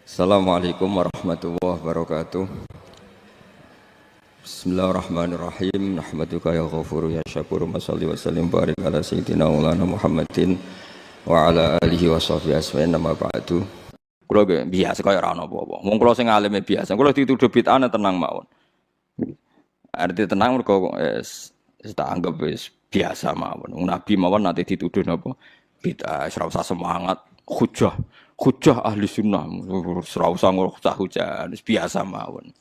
Assalamualaikum warahmatullahi wabarakatuh. Bismillahirrahmanirrahim. Nahmaduka ya ghafuru ya syakuru. Mashalli wa sallim barik ala sayyidina maulana Muhammadin wa ala alihi wa sahbihi asma'in nama ba'du. Kula biasa kaya ora ana apa-apa. Wong kula sing alime biasa. Kula dituduh bid'ah tenang mawon. Arti tenang mergo tak anggap wis biasa mawon. Nabi mawon nate dituduh napa? Bid'ah, ora usah semangat. Hujah ahli sunnah, ora usah hujah, biasa mawon.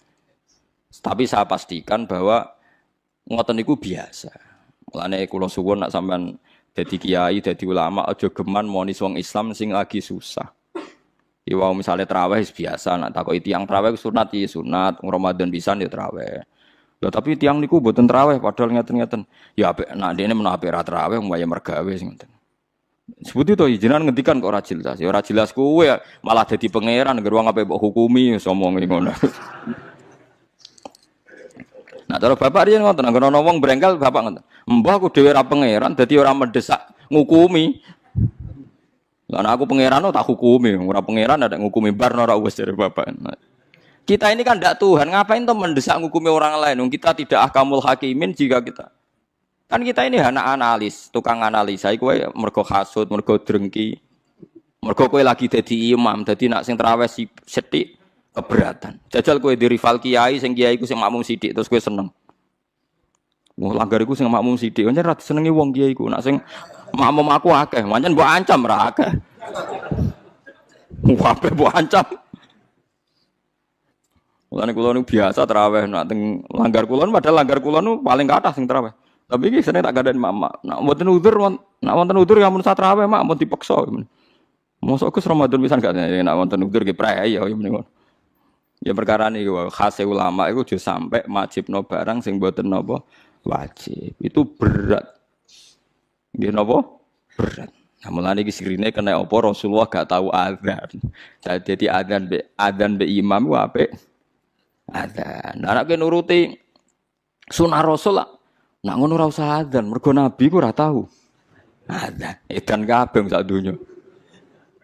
Tapi saya pastikan bahwa ngoten niku biasa. Mulane kula suwun nek sampean dadi kiai, dadi ulama aja geman monis wong Islam sing lagi susah. Iwau misale traweh biasa, nek takoki tiyang traweh sunat ya sunat, Ramadan pisan ya traweh. Lha tapi tiyang niku mboten traweh padahal ngeten-ngeten. Ya apik nek dene menawa apik ra traweh waya mergawe sing ngoten. Sebut itu jenengan ngendikan kok ora jelas. Ya ora jelas kowe malah dadi pangeran ngger wong ape mbok hukumi somong ngono. Nah, cara bapak riyen ngoten, anggere ana wong brengkel bapak ngoten. Mbah aku dhewe ora pangeran dadi ora mendesak ngukumi. Lah aku pangeran tak hukumi, ora pangeran ada ngukumi bar ora wis dari bapak. Nah, kita ini kan ndak Tuhan, ngapain tuh mendesak ngukumi orang lain? Kita tidak ahkamul hakimin jika kita kan kita ini anak analis, tukang analisa. Kowe mergo hasud, mergo drengki, mergo kowe lagi dadi imam, dadi nak sing traweh sithik keberatan. Jajal kowe di rival kiai, sing kiai iku sing makmum sithik terus kowe seneng. Wah, langgar iku sing makmum sithik, pancen ra disenengi wong kiai iku. Nak sing makmum aku akeh, pancen mbok ancam ra akeh. Wae mbok ancam. Mulane kula niku biasa traweh nak teng langgar kula padahal langgar kula niku paling kathah sing traweh. Tapi iki sene tak gandani mak. Nak wonten udzur, nak wonten udzur ya mun satraweh mak mun dipaksa. Mosok Gus Ramadan pisan gak nak wonten udzur ge prae ya mending. Ya perkara niku khas ulama iku aja sampe wajibno barang sing mboten napa wajib. Itu berat. Nggih napa? Berat. Nah, mulane iki sirine kena apa Rasulullah gak tahu azan. Dadi adzan be imam ku apik. Adzan. Nek nuruti sunah Rasul lah. Nak ngono ora usah adzan, mergo nabi ku ora tau. Adzan, edan kabeh sak donya.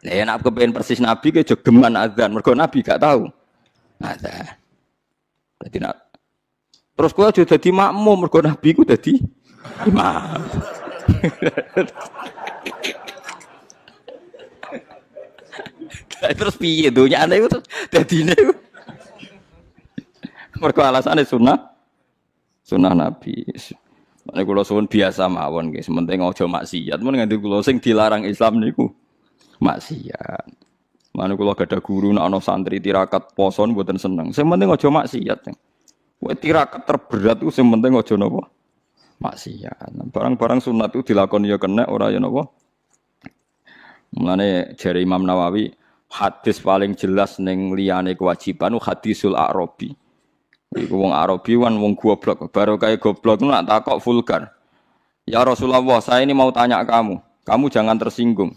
Nek nek kepengin persis nabi ke aja geman adzan, mergo nabi gak tau. Adzan. Dadi nak terus kowe aja dadi makmum, mergo nabi ku dadi imam. Terus piye donyane iku dadine iku. Mergo alasane sunah nabi. Nek kula suwun biasa mawon nggih, sementing aja maksiat. Men nganti kula sing dilarang Islam niku maksiat. Mane kula gadah guru nek ana santri tirakat poso mboten seneng. Sing penting aja maksiat. Kowe tirakat terberat ku sing penting aja napa? Maksiat. Barang-barang sunat itu dilakoni ya kena ora ya napa? Mulane jare Imam Nawawi, hadis paling jelas ning liyane kewajiban hadisul Arabi. Iku wong Arabi kan wong goblok, baru kayak goblok nak takok vulgar. Ya Rasulullah, saya ini mau tanya kamu jangan tersinggung.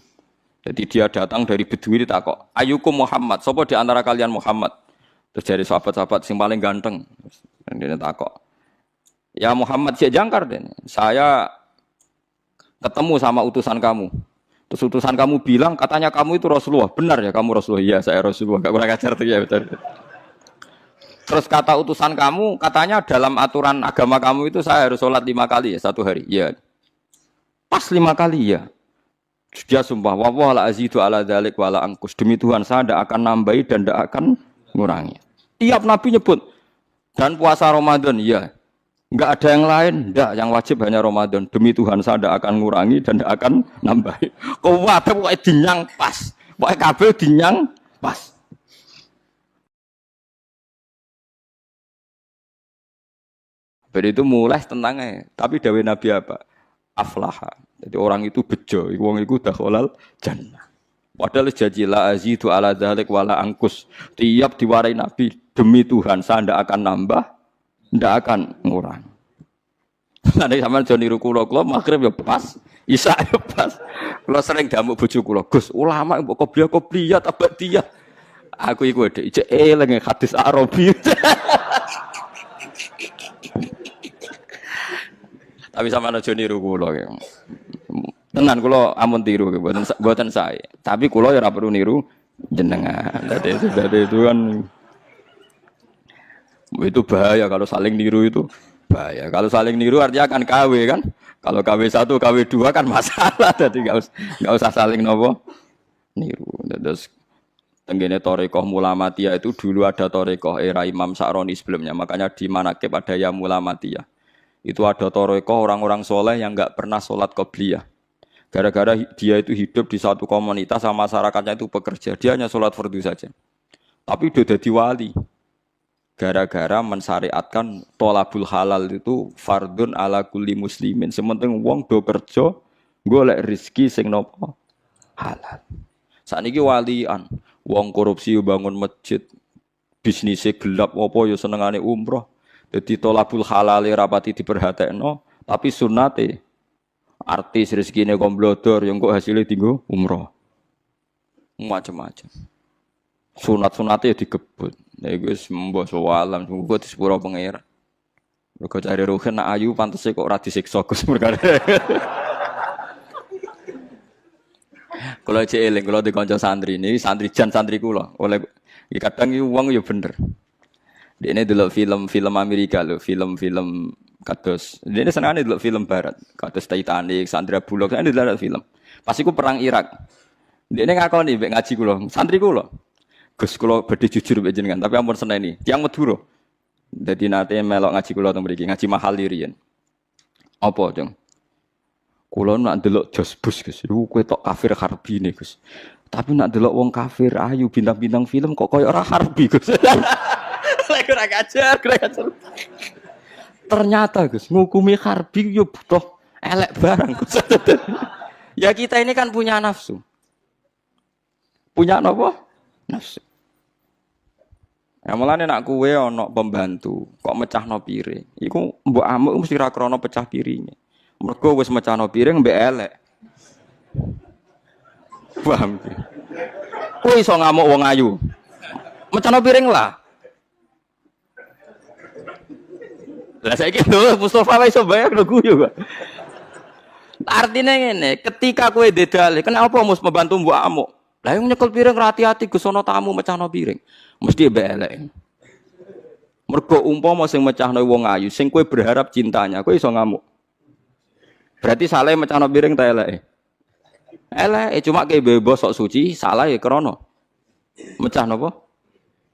Jadi dia datang dari Bedui takok, "Ayukum Muhammad, sapa di antara kalian Muhammad?" Terus dari sahabat-sahabat sing paling ganteng. Dan dia takok, "Ya Muhammad si jangkar den. Saya ketemu sama utusan kamu. Terus utusan kamu bilang katanya kamu itu Rasulullah. Benar ya kamu Rasulullah?" "Iya, saya Rasulullah." Enggak kurang ajar tuh ya betul. Terus kata utusan kamu, katanya dalam aturan agama kamu itu saya harus sholat 5 kali ya satu hari. Ya, pas 5 kali ya. Dia sumpah, wallah la azidu ala dzalik wala angkus. Demi Tuhan saya tidak akan nambahi dan tidak akan mengurangi. Tiap Nabi nyebut dan puasa Ramadan, ya. Enggak ada yang lain, enggak. Yang wajib hanya Ramadan. Demi Tuhan saya tidak akan mengurangi dan tidak akan nambahi. Kau wae pokoke dinyang pas. Pokoke kabeh dinyang pas. Jadi itu mulai tentangnya. Tapi dawe Nabi apa? Aflaha. Jadi orang itu bejo. Wong itu dakhalal jannah. Padahal janji la azidu ala dzalik wala angkus. Tiap diwarai Nabi demi Tuhan saya tidak akan nambah, tidak akan ngurang. Nanti sampean aja niru kula maghrib ya pas, isya ya pas. Kula sering damuk bojo kula, Gus, ulama mbok qobliyah abadiyah. Aku iku dhek eling hadis Arabi. Tapi sama aja niru kula. Tenan kula amun tiru mboten saya. Tapi kula ya ora perlu niru jenengan. Jadi itu kan itu bahaya kalau saling niru itu bahaya. Kalau saling niru artinya akan KW kan. Kalau KW 1, KW 2 kan masalah. Jadi nggak usah saling nopo niru. Terus tenggene Thariqah Mulamatiyah itu dulu ada Thariqah era Imam Sa'roni sebelumnya. Makanya di Manaqib ada ya Mulamatiyah. Itu ada Thariqah orang-orang soleh yang nggak pernah sholat qobliyah. Gara-gara dia itu hidup di satu komunitas sama masyarakatnya itu bekerja. Dia hanya sholat fardu saja. Tapi udah jadi wali. Gara-gara mensyariatkan tolabul halal itu fardun ala kulli muslimin. Sementing wong do kerja golek rezeki sing nopo halal. Sakniki walian, wong korupsi bangun masjid, bisnisnya gelap apa ya senengane umroh. Dadi tolabul halal rapati diperhatekno, tapi sunnate artis rezekine komblodor yang kok hasilnya tinggal umroh. Macam-macam. Sunat-sunate digebut. Nek wis mbok sawalam muga di sepuro pangeran. Mergo cari ruhen nak ayu pantese kok ora disiksa Gus perkara. Kula cek eling kula di kanca santri ini santri jan santri kula. Oleh kadang iki wong ya bener. Dene delok film-film Amerika lho, film-film kados. Dene senengane delok film barat, kados Titanic, Sandra Bullock, kan delok film. Pas iku perang Irak. Dene ngakoni mbek ngaji kula, santri kula. Gus kula badhe jujur mbek jenengan, tapi ampun seneni. Tiyang Madura. Dadi nate melok ngaji kula teng mriki, ngaji mahal riyen. Apa, Dong? Kula nak ndelok Josbus, Gus. Iku kowe tok kafir harbi ne, Gus. Tapi nak ndelok wong kafir ayu bintang-bintang film kok koyo ora harbi, Gus. Kurang ajar. Ternyata, Gus, ngukumi harbi yo butuh elek barang, Gus. Ya kita ini kan punya nafsu. Punya apa? Nafsu. Ya mulane nak kuwe ana pembantu, kok mecahno piring. Iku mbok amuk mesti ra krana pecah piringe. Mergo wis mecahno piring mbek elek. Paham ki. Kuwi iso ngamuk wong ayu. Mecahno piring lah. Lah saiki lho Mustofa wae iso bayar lho guyu kok. Artine ngene, ketika kowe dedale, kenapa mus membantu mbok amuk? Lah yang nyekel piring hati-hati Gus ana tamu mecahno piring. Mesti elek. Mergo umpama sing mecahno wong ayu, sing kowe berharap cintanya, kowe iso ngamuk. Berarti salah mecahno piring ta eleke? Eleke cuma kowe bebas sok suci, salah ya krana mecahno apa?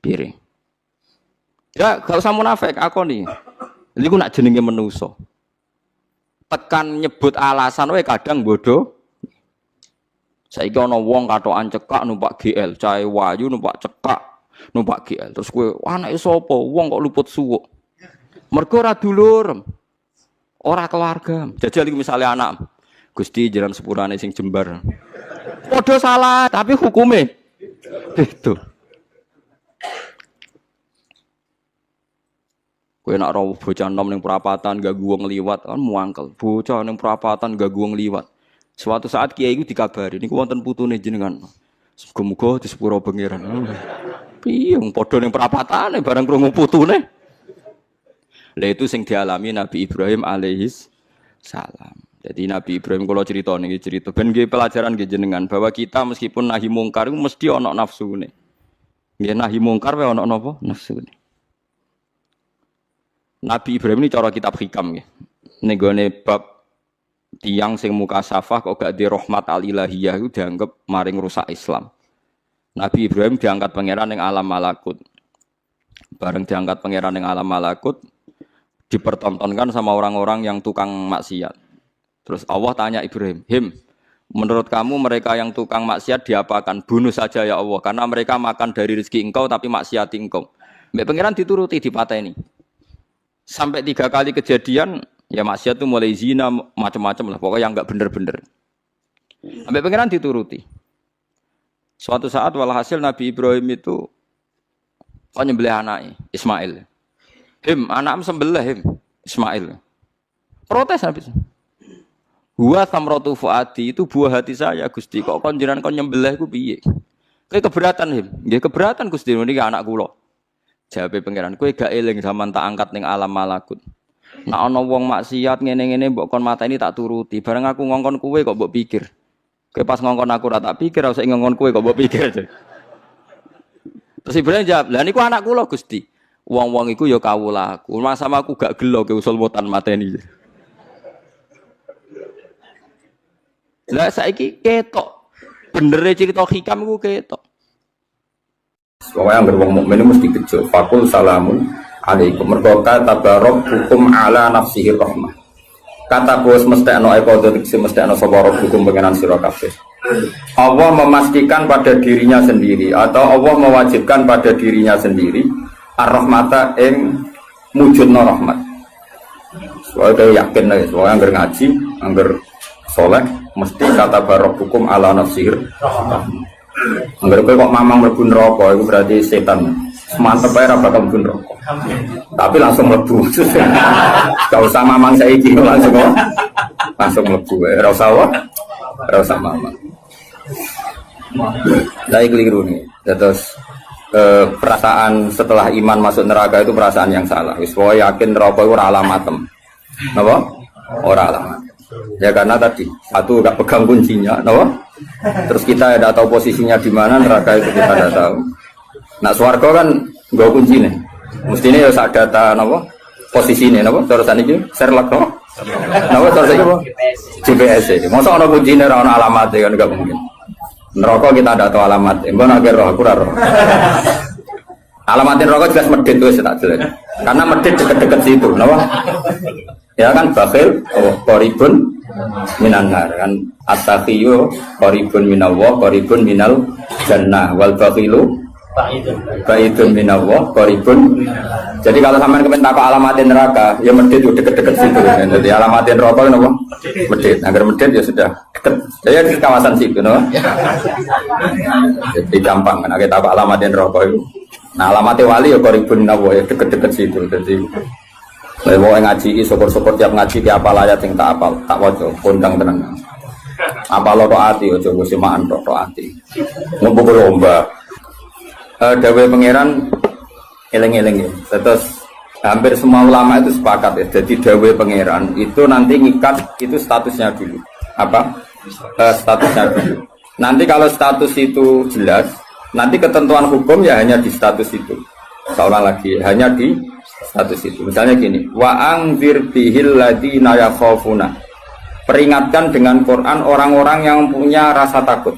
Piring. Ya kalau sama munafik akoni. Niku nak jenenge manusa. Tekan nyebut alasan wae kadang bodoh. Saiki ana wong katokan cekak numpak GL, cahe wayu numpak cekak, numpak GL. Terus kowe anake sapa? Wong kok luput suwuk. Mergo ora dulur. Ora keluarga. Jajal iki misale anak. Gusti jalan sepurane sing jembar. Padha salah, tapi hukume itu. Kowe nak ro bocah nom ning perapatan gak wong liwat kan muangkel. Bocah ning perapatan gak wong liwat. Suatu saat kiai itu dikabari, niku wonten putune jenengan. Muga-muga di sepuro pangeran. Piye wong padha ning perapatane bareng krungu putune. Lah itu sing dialami Nabi Ibrahim alaihis salam. Jadi Nabi Ibrahim kalau cerita niki cerita ben nggih pelajaran nggih jenengan bahwa kita meskipun nahi mungkar itu mesti ana nafsune. Nggih nahi mungkar wae ana napa? Nafsune. Nabi Ibrahim ini cara kitab hikam nggih. Ning gone bab tiang sing mukasafah kok gak di rahmat al-ilahiyah itu dianggap maring rusak Islam. Nabi Ibrahim diangkat pangeran ning alam malakut. Bareng diangkat pangeran ning alam malakut dipertontonkan sama orang-orang yang tukang maksiat. Terus Allah tanya Ibrahim, menurut kamu mereka yang tukang maksiat diapakan? Bunuh saja ya Allah, karena mereka makan dari rezeki engkau tapi maksiati engkau." Mbak pangeran dituruti dipateni. Sampai 3 kali kejadian ya maksiat itu mulai zina macam-macam lah, pokoknya yang enggak bener-bener. Sampai pangeran dituruti. Suatu saat walhasil Nabi Ibrahim itu nyembelih anaknya Ismail. Anakmu sembelih Ismail. Protes habis. Huwa samratu fuadi, itu buah hati saya Gusti. Kok kon jenengan kon nyembelih ku piye? Kowe keberatan nggih keberatan Gusti niki anak kula. Jawabe pangeran, kowe gak eling zaman tak angkat ning alam malakut. Nek ana wong maksiat ngene-ngene mbok kon mateni tak turuti. Bareng aku ngongkon kowe kok mbok pikir. Kowe pas ngongkon aku ora tak pikir, ora usah ngongkon kowe kok mbok pikir aja. Terus Ibrahim jawab, "Lah niku anak kula Gusti." Wong-wong iku ya kawula aku. Masa aku gak gelo ke usul mutan mateni. Lah saiki ketok. Bener cerita hikam iku ketok. Pokoknya yang berwong mukmin mesti kecil. Fakul salamun alaikum. Mergoka tabarok hukum ala nafsihi rahmah. Kata bos mesti ano ekodo diksi mesti ano sobarok hukum pengenan sira kabeh. Allah memastikan pada dirinya sendiri atau Allah mewajibkan pada dirinya sendiri ar-rahmata ing mujudna rahmat. Soalnya yakin lah, soalnya anggar ngaji, anggar soleh, mesti kata barok hukum ala nafsir. Anggar kok mamang mlebu neraka, itu berarti setan. Mantep aja bakal mlebu neraka. Tapi langsung mlebu. Gak usah mamang saiki langsung mlebu. Ora usah mamang. Saya keliru nih. Terus perasaan setelah iman masuk neraka itu perasaan yang salah. Wis wae yakin neraka itu ora alamatem. Napa? Ora alamat. Ya karena tadi satu gak pegang kuncinya, napa? Terus kita tidak tahu posisinya di mana, neraka itu kita tidak tahu. Nah, swarga kan nggo kuncine. Mestine ya sak data napa? Posisine napa? Terus saniki Sherlock napa? Napa terus iki apa? GPS. Masa ana kuncine ora ana alamate kan enggak mungkin. Neraka kita tidak tahu alamat. Mbok nek roh aku ora roh. Alamatin neraka jelas medit wis tak jelas. Karena medit deket-deket situ, napa? Ya kan bakhil qaribun minan nar kan at-taqiyyu qaribun minallah qaribun minal jannah wal bakhilu baidun minallah qaribun. Jadi kalau sampean kepen takok alamatin neraka ya medit deket-deket situ. Jadi alamatin neraka napa? Medit. Agar medit ya sudah deket. Saya di kawasan situ napa? Jadi gampang kan kita takok alamatin neraka itu. Nah alamatnya wali ya qaribun minallah ya deket-deket situ. Jadi mau ngaji, syukur-syukur tiap ngaji tiap apal ayat yang tak apal, tak wajah, kondang tenang. Apal lo hati, coba semaan lo hati. Ngumpul lomba. Dawe pangeran, eleng-eleng ya. Terus hampir semua ulama itu sepakat ya. Jadi dawe pangeran itu nanti ngikat itu statusnya dulu. Apa? Statusnya dulu. Nanti kalau status itu jelas, nanti ketentuan hukum ya hanya di status itu. Seolah lagi hanya di status itu. Misalnya gini, wa angzir bihil ladina yakhafuna. Peringatkan dengan Quran orang-orang yang punya rasa takut.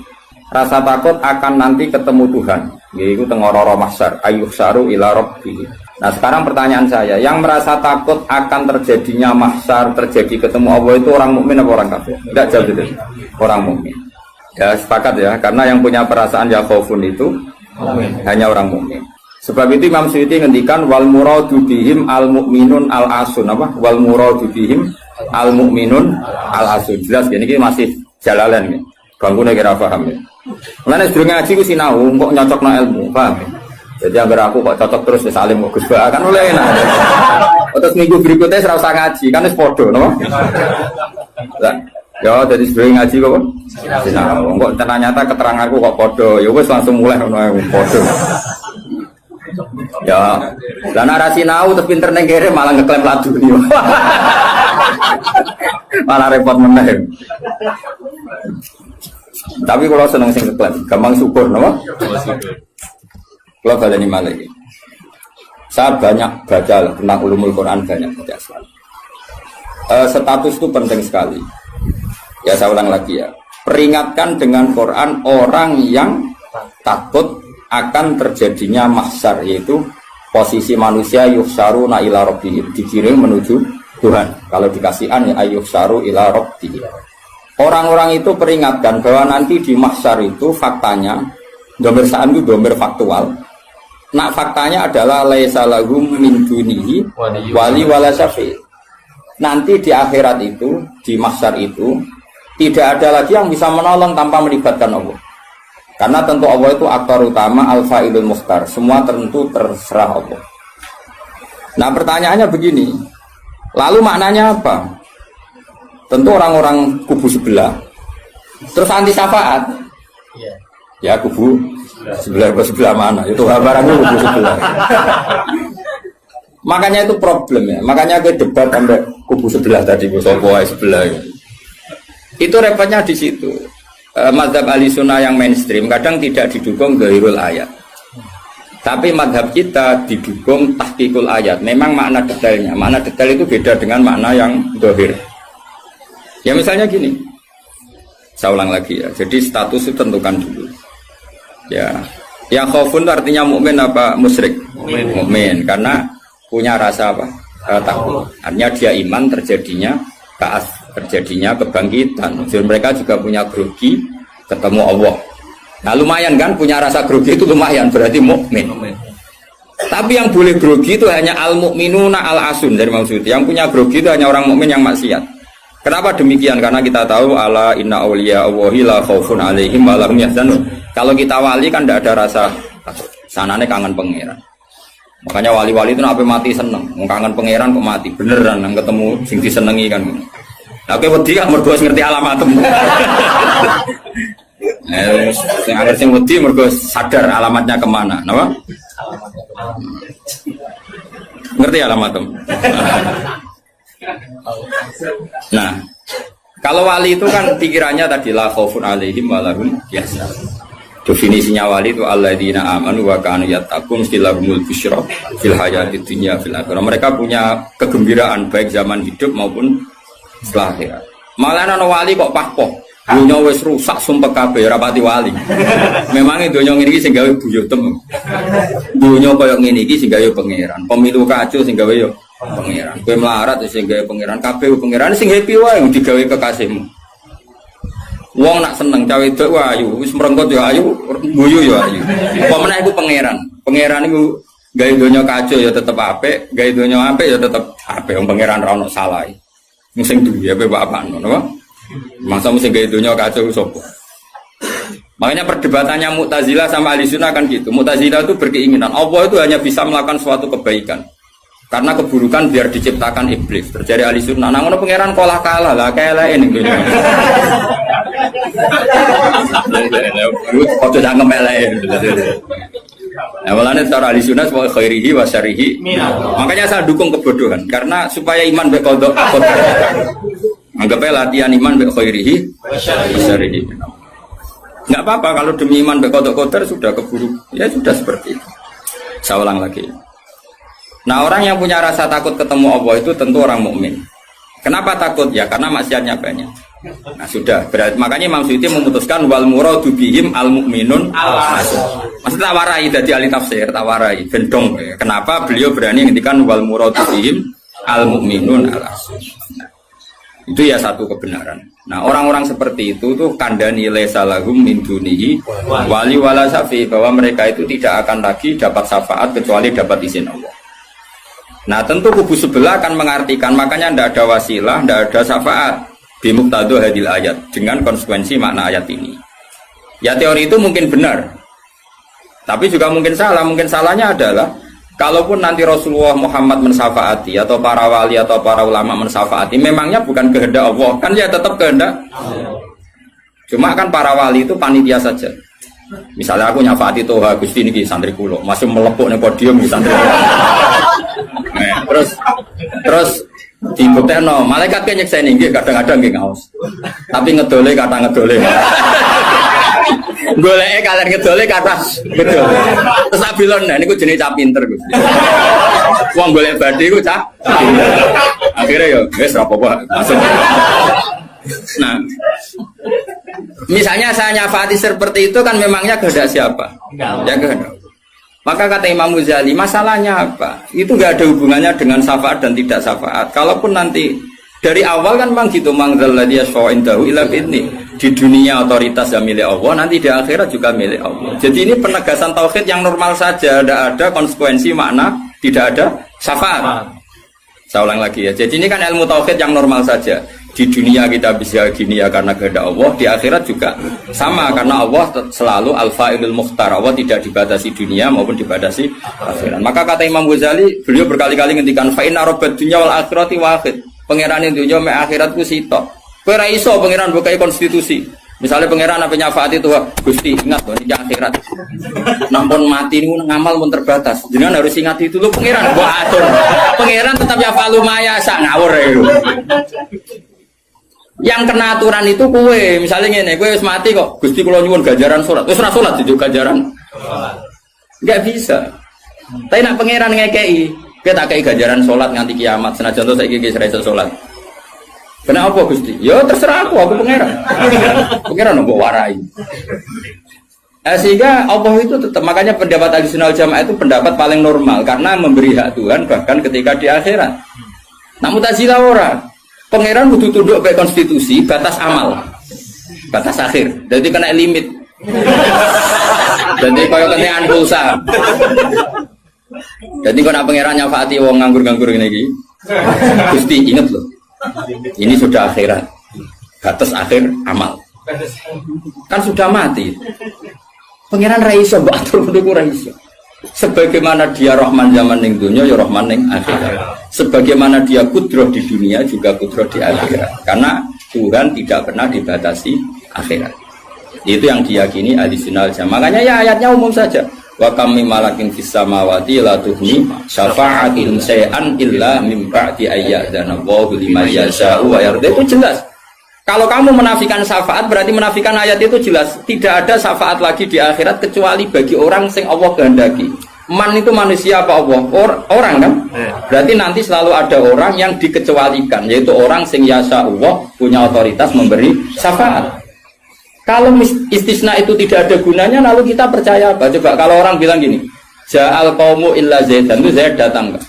Rasa takut akan nanti ketemu Tuhan. Yaitu tengororo mahsyar, ayyuhsaru ila rabbih. Nah, sekarang pertanyaan saya, yang merasa takut akan terjadinya mahsyar, terjadi ketemu Allah itu orang mukmin apa orang kafir? Enggak jauh itu. Orang mukmin. Ya, sepakat ya, karena yang punya perasaan yakhafun itu hanya orang mukmin. Sebab itu Imam Suyuti ngendikan wal muradu bihim al mukminun al asun apa? Wal muradu bihim al mukminun al asun. Jelas ya ini masih jalalan ya. Ganggu nek ora paham ya. Mulane sedurunge ngaji ku sinau kok nyocokno ilmu, paham ya? Jadi agar aku kok cocok terus wis alim kok Gus Ba kan oleh enak. Terus minggu berikutnya ora usah ngaji, kan wis padha napa? Lah, ya jadi sedurunge ngaji kok sinau. Kok ternyata keteranganku kok padha, ya wis langsung mulai ngono padha. Ya, lah narasi nau terus pinter neng kere malah ngeklaim ladu nih, malah repot meneh. Tapi kalau seneng sing ngeklaim, gampang syukur, nama? Kalau baleni malah ini, saya banyak baca tentang ulumul Quran banyak baca sekali. Status itu penting sekali. Ya saya ulang lagi ya, peringatkan dengan Quran orang yang takut akan terjadinya mahsyar, yaitu posisi manusia yuhsaruna ila rabbihim, dikirim menuju Tuhan. Kalau dikasih an ya yuhsaru ila rabbihim. Orang-orang itu peringatkan bahwa nanti di mahsyar itu faktanya domir sa'an itu domir faktual. Nah faktanya adalah laisa lahum min dunihi wali wala syafi'. Nanti di akhirat itu, di mahsyar itu tidak ada lagi yang bisa menolong tanpa melibatkan Allah. Karena tentu Allah itu aktor utama al-fa'ilul mukhtar. Semua tentu terserah Allah. Nah pertanyaannya begini, lalu maknanya apa? Tentu orang-orang kubu sebelah terus anti syafaat. Ya kubu sebelah mana? Itu barangnya kubu sebelah. Makanya itu problem ya. Makanya gue debat sampai kubu sebelah tadi, sopo sebelah. Itu repotnya di situ. Mazhab ahli sunnah yang mainstream kadang tidak didukung gairul ayat. Tapi madhab kita didukung tahqiqul ayat. Memang makna detailnya. Makna detail itu beda dengan makna yang dohir. Ya misalnya gini. Saya ulang lagi ya. Jadi status itu tentukan dulu. Ya. Yang khaufun itu artinya mukmin apa musyrik? Mukmin. Karena punya rasa apa? Takut. Artinya dia iman terjadinya kaas, terjadinya kebangkitan. Jadi mereka juga punya grogi ketemu Allah. Nah lumayan kan punya rasa grogi itu lumayan berarti mukmin. Tapi yang boleh grogi itu hanya al mukminuna al asun dari maksud. Yang punya grogi itu hanya orang mukmin yang maksiat. Kenapa demikian? Karena kita tahu ala inna auliya Allahi la khaufun alaihim wa lahum yahzanun. Kalau kita wali kan tidak ada rasa takut. Sanane kangen pangeran. Makanya wali-wali itu apa mati seneng. Kangen pangeran kok mati. Beneran nang ketemu sing disenengi kan. Nah, kowe wedi kan mergo ngerti alamatmu. Sing agar sing wedi mergo sadar alamatnya kemana, napa? Ngerti alamatmu. Nah, kalau wali itu kan pikirannya tadi la khaufun alaihim wa lahum yahzanun. Definisinya wali itu alladzina amanu wa kanu yattaqun istilahumul busyra fil hayatid dunya fil akhirah. Mereka punya kegembiraan baik zaman hidup maupun setelah akhirat. Malah ana wali kok pahpoh. Dunya wis rusak sumpek kabeh rapati wali. Memang dunya ngene iki sing gawe buyutem. Dunya koyo ngene iki sing gawe pangeran. Pemilu kacau sing gawe yo pangeran. Kowe melarat sing gawe pangeran, kabeh pangeran sing happy wae digawe kekasihmu. Wong nak seneng cawe wedok ayu, wis merengkot yo ayu, guyu yo ayu. Apa meneh iku pangeran. Pangeran iku gawe donya kacau ya tetep apik, gawe donya apik ya tetep apik. Wong pangeran ra ono salah. Sing duwe ape apa ngono. Masa mesti gawe donya kacau sapa? Makanya perdebatannya Mu'tazilah sama Ahlussunnah kan gitu. Mu'tazilah itu berkeinginan Allah itu hanya bisa melakukan suatu kebaikan. Karena keburukan biar diciptakan iblis. Terjadi Ahlussunnah. Nah ngono pangeran kalah lah keleke ning dunya. Foto jangan melek. Nah, walane cara Ahlussunnah wa khairihi wa syarrihi. Makanya saya dukung kebodohan karena supaya iman be qada qadar. Anggapnya latihan iman be khairihi wa syarrihi. Enggak apa-apa kalau demi iman be qada qadar sudah keburu. Ya sudah seperti itu. Saya ulang lagi. Nah, orang yang punya rasa takut ketemu Allah itu tentu orang mukmin. Kenapa takut? Ya karena maksiatnya banyak. Nah sudah, berarti makanya Imam Suyuti memutuskan wal muradu bihim al mukminun al asun. Maksudnya tawarai dari ahli tafsir, tawarai gendong. Kenapa beliau berani ngendikan wal muradu bihim al mukminun al asun. Nah, itu ya satu kebenaran. Nah orang-orang seperti itu tuh kandani laisa lahum min dunihi wali wala syafi, bahwa mereka itu tidak akan lagi dapat syafaat kecuali dapat izin Allah. Nah tentu kubu sebelah akan mengartikan, makanya tidak ada wasilah, tidak ada syafaat bimuqtadha hadil ayat, dengan konsekuensi makna ayat ini. Ya teori itu mungkin benar, tapi juga mungkin salah. Mungkin salahnya adalah kalaupun nanti Rasulullah Muhammad mensyafaati atau para wali atau para ulama mensyafaati, memangnya bukan kehendak Allah, kan ya tetap kehendak. Cuma kan para wali itu panitia saja. Misalnya aku nyafaati Toha Gusti niki santri kula, masih melepuk ning podium di santri. Nah, terus dibuktekno, malaikat ki nyekseni nggih kadang-kadang nggih ngaos. Tapi ngedole kata ngedole. Goleke kalian ngedole kata ngedole. Terus abilon niku jenenge cah pinter Gusti. Wong golek badhe iku cah. Akhire yo wis ora apa-apa, masuk. Nah, misalnya saya nyafaati seperti itu kan memangnya kehendak siapa? Ya kehendak. Maka kata Imam Ghazali, masalahnya apa? Itu nggak ada hubungannya dengan syafaat dan tidak syafaat. Kalaupun nanti dari awal kan memang gitu, mangzalladzi yashfa'u indahu illa bi'idznih. Di dunia otoritas yang milik Allah, nanti di akhirat juga milik Allah. Jadi ini penegasan tauhid yang normal saja, tidak ada konsekuensi makna, tidak ada syafaat. Saya ulang lagi ya. Jadi ini kan ilmu tauhid yang normal saja. Di dunia kita bisa gini ya karena kehendak Allah, di akhirat juga sama karena Allah selalu al-fa'ilul mukhtar. Allah tidak dibatasi dunia maupun dibatasi akhirat. Maka kata Imam Ghazali, beliau berkali-kali ngendikan fa inna rabbad dunya wal akhirati wahid. Pangeran dunya mek akhirat ku sitok. Kowe ra iso pangeran bukai konstitusi. Misalnya pangeran apa nyafaati itu, Gusti ingat loh ini akhirat. Nampun mati ini ngamal pun terbatas. Jangan harus ingat itu loh pangeran. Gua atur. Pangeran tetap ya falu maya sak ngawur ya. Yang kena aturan itu kue, misalnya gini, kue wis mati kok, Gusti kula nyuwun ganjaran salat. Wis ora salat juga ganjaran. Enggak bisa. Tapi nak pangeran ngekei, kita kei ganjaran sholat nganti kiamat. Senajan to saiki wis ra iso sholat. Kenapa Gusti? Ya terserah aku pangeran. Pangeran mbok warai. Sehingga Allah itu tetap, makanya pendapat Ahlussunnah wal Jamaah itu pendapat paling normal karena memberi hak Tuhan bahkan ketika di akhirat. Namun Mu'tazilah ora. Pangeran kudu tunduk ke konstitusi, batas amal. Batas akhir. Jadi kena limit. Jadi kaya kentean pulsa. Jadi kalau pangeran nyafaati wong nganggur-nganggur ngene iki. Gusti ingat loh. Ini sudah akhirat. Batas akhir amal. Kan sudah mati. Pangeran ra iso mbok atur ngono ra iso. Sebagaimana dia Rahman zaman ning dunia ya Rahman ning akhirat. Sebagaimana dia kudroh di dunia juga kudroh di akhirat. Karena Tuhan tidak pernah dibatasi akhirat. Itu yang diyakini Ahlussunnah wal Jamaah. Makanya ya ayatnya umum saja. Wa kam mim malakin fis samawati la tuhni syafa'atihim shay'an illa mim ba'di ayyadana Allahu liman yasha'u wa yarda. Itu jelas. Kalau kamu menafikan syafaat berarti menafikan ayat itu jelas. Tidak ada syafaat lagi di akhirat kecuali bagi orang sing Allah kehendaki. Man itu manusia apa Allah? Orang kan? Berarti nanti selalu ada orang yang dikecualikan, yaitu orang sing yasa Allah punya otoritas memberi syafaat. Kalau istisna itu tidak ada gunanya, lalu kita percaya apa? Coba kalau orang bilang gini, Ja'al qaumu illa Zaidan, itu Zaid datang kan?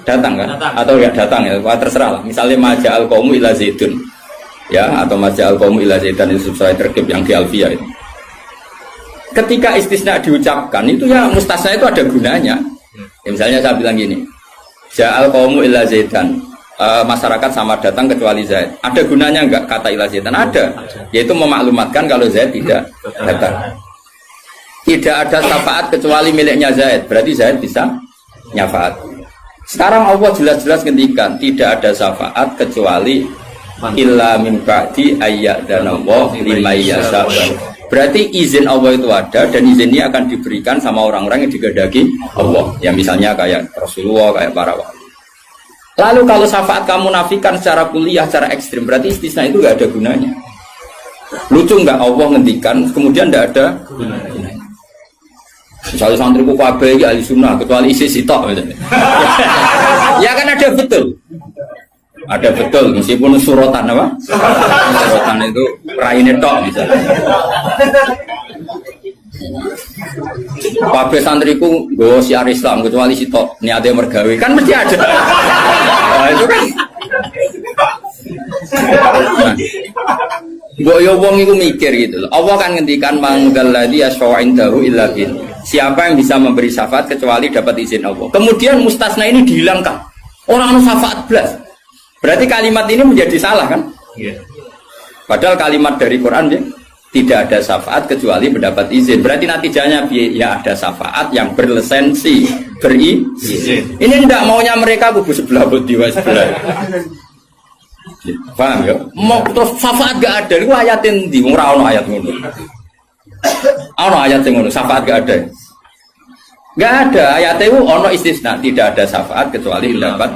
Datang kan? Atau ya datang ya, terserah lah. Misalnya Maja'al qaumu illa Zaidun. Ya, atau Maja'al qaumu illa Zaidan itu sesuai terkib yang di Alfiyah itu. Ketika istisna diucapkan itu ya mustasna itu ada gunanya. Ya, misalnya saya bilang gini, Ja'al qaumu illa Zaidan, masyarakat sama datang kecuali Zaid. Ada gunanya enggak kata illa Zaidan? Ada. Yaitu memaklumatkan kalau Zaid tidak datang. Tidak ada syafaat kecuali miliknya Zaid. Berarti Zaid bisa nyafaat. Sekarang Allah jelas-jelas ngendikan tidak ada syafaat kecuali illa min ba'di ayyadana liman yasha. Berarti izin Allah itu ada dan izin ini akan diberikan sama orang-orang yang digedaki Allah. Ya misalnya kayak Rasulullah, kayak para wali. Lalu kalau syafaat kamu nafikan secara kuliah, secara ekstrim, berarti istisna itu nggak ada gunanya. Lucu nggak Allah ngendikan, kemudian nggak ada gunanya. Misalnya santriku kabeh iki ahli sunnah, kecuali isi sitok misalnya. Ya kan ada betul. Ada betul, meskipun surotan apa? Surotan itu raine tok misalnya. Kabeh santriku nggawa syiar Islam kecuali sitok niate mergawe. Kan mesti ada. Nah, itu kan. Nah, mbok yo wong iku mikir gitu loh. Allah kan ngendikan manggalladzi yashfa'u indahu illa bin. Siapa yang bisa memberi syafaat kecuali dapat izin Allah. Kemudian mustasna ini dihilangkan. Orang anu syafaat blas. Berarti kalimat ini menjadi salah kan? Iya. Padahal kalimat dari Quran ya, tidak ada syafaat kecuali mendapat izin. Berarti natijanya ya ada syafaat yang berlisensi, berizin. Ini tidak maunya mereka kubu sebelah bodiwa sebelah. Paham ya? Mau terus syafaat gak ada. Itu ayatin di ora ono ayat ngono. Ono ayat sing ngono, syafaat gak ada. Gak ada ayat itu ono istisna, tidak ada syafaat kecuali mendapat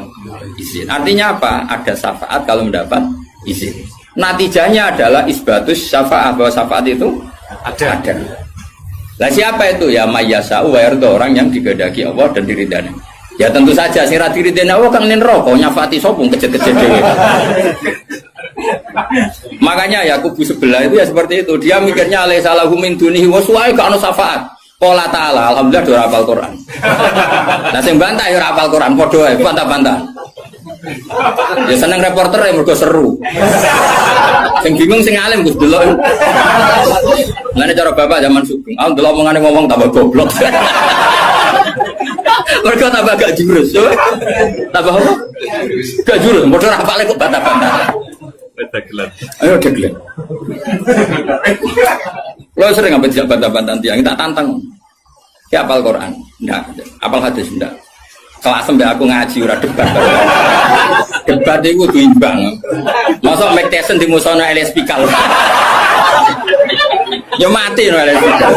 izin. Artinya apa? Ada syafaat kalau mendapat izin. Natijanya adalah isbatus syafaat, bahwa syafaat itu ada. Lah siapa itu? Ya mayyasa'u wa yarda, orang yang digedaki Allah dan diridani. Ya tentu saja sing ra diridani Allah kang ning neraka nyafaati sapa kejet-kejet dhewe. Makanya ya kubu sebelah itu ya seperti itu. Dia mikirnya alaih salahu min dunihi wa su'ai ka ana syafaat. Qala ta'ala, alhamdulillah do hafal Quran. Lah sing bantah ya ora hafal Quran padha wae, bantah-bantah. Ya seneng reporter ya mergo seru. Sing bingung sing alim Gus delok. Lane cara bapak zaman Sugeng, aku delok omongane ngomong tambah goblok. Mergo tambah gak jurus, yo. Tambah apa? Gak jurus, padha ora hafal kok bantah-bantah. Dagelan. Ayo dagelan. Lo sering ngambil tidak bantah-bantah tiang, tak tantang. Ya apal Quran, enggak. Apal hadis, enggak. Kelas sampai aku ngaji ora debat. Debat itu imbang. Masa Mike Tyson di musono LS Pikal. Ya mati no LS Pikal.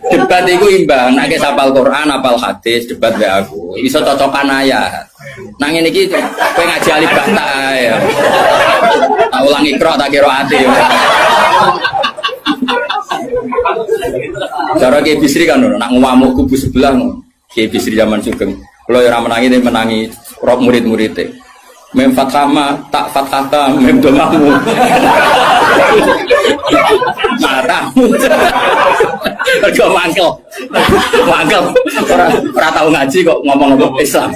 Debat itu imbang. Nek apal Quran, apal hadis, debat be aku. Iso cocokan ayat. Nang ngene iki kowe ngaji alif bata ya. Tak ulangi ikra tak kira ati. Cara Kiai Bisri kan nak ngamuk kubu sebelah Kiai Bisri zaman Sugeng. Kalau yang menangi rok murid-muridnya. Mem fathama tak fathata mem domamu. Matamu. Mergo mangkel. Ora tau ngaji kok ngomong Islam.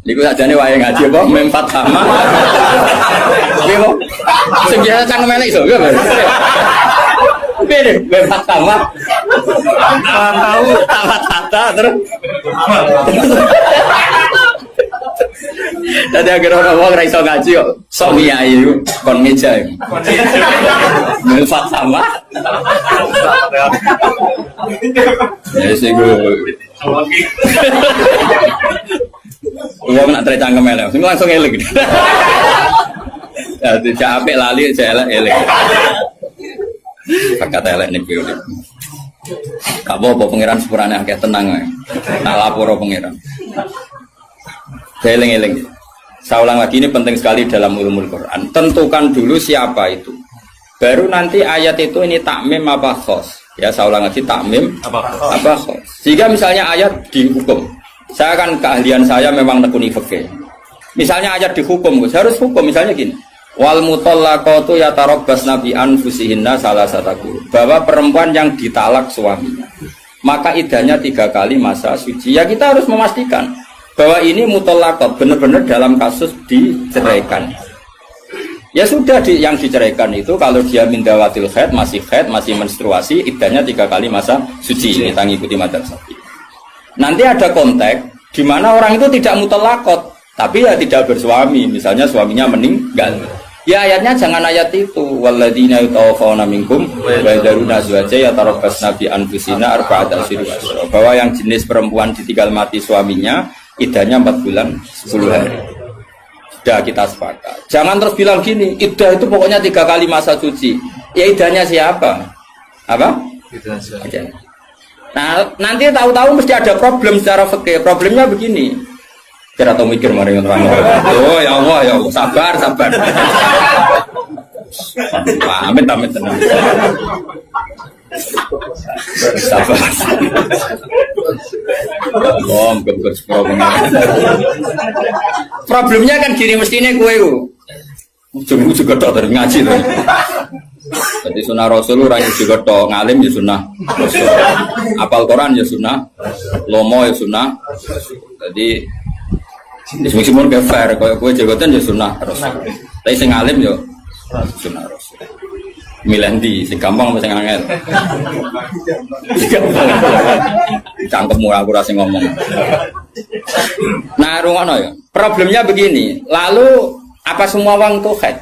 Niku sajane wae ngaji apa mem fathama. Oke kok. Sing biasa cangkem elek iso. Beda, bebas sama. Tahu, tata terus. Tadi akhirnya orang raiso ngaji kok, sok ngiyai kon meja. Bebas sama. Ya sih gue. Uang nak tercangkem elek, semua langsung elek. Ya tidak apik lali, saya elek. Pakat elek nih piye. Apa pangeran sepurane akeh tenang ae. Tak lapor pangeran. Eling-eling. Saya ulang lagi, ini penting sekali dalam ulumul Quran. Tentukan dulu siapa itu. Baru nanti ayat itu ini takmim apa khos. Ya, saya ulang lagi takmim apa khos. Jika misalnya ayat dihukum. Saya kan keahlian saya memang nekuni fikih. Misalnya ayat dihukum, harus hukum misalnya gini. Wal mutallaqatu yatarabbasna bi anfusihinna salasata quru. Bahwa perempuan yang ditalak suaminya, maka idahnya 3 kali masa suci. Ya kita harus memastikan bahwa ini mutallaqat benar-benar dalam kasus diceraikan. Ya sudah yang diceraikan itu kalau dia mindawatil haid, masih menstruasi, idahnya 3 kali masa suci. Kita ngikuti madzhab Syafi'i. Nanti ada konteks di mana orang itu tidak mutallaqat, tapi ya tidak bersuami, misalnya suaminya meninggal. Ya ayatnya jangan ayat itu. Walladzina yatawaffawna minkum wa yadharuna azwaja yatarabbasna bi anfusina arba'ata asyhur. Bahwa yang jenis perempuan ditinggal mati suaminya, iddahnya 4 bulan 10 hari. Sudah kita sepakat. Jangan terus bilang gini, iddah itu pokoknya 3 kali masa suci. Ya iddahnya siapa? Apa? Iddah. Nah, nanti tahu-tahu mesti ada problem secara fikih. Problemnya begini. Kira tahu mikir mari terang. Oh ya Allah, sabar. Amit tenang. Sabar. Problemnya kan gini mestinya gue juga tok ngaji tuh. Jadi sunnah Rasul orang yang juga tok ngalim ya sunnah Rasul. Apal Quran ya sunnah, lomo ya sunnah. Jadi meskipun ke fair, kalau gue jagoan ya sunnah Rasul. Tapi sing alim yo sunnah Rasul. Milih di, sing gampang apa sing angel? Cangkemmu aku rasa ngomong. Nah, rungono ya. Problemnya begini. Lalu apa semua orang itu haid?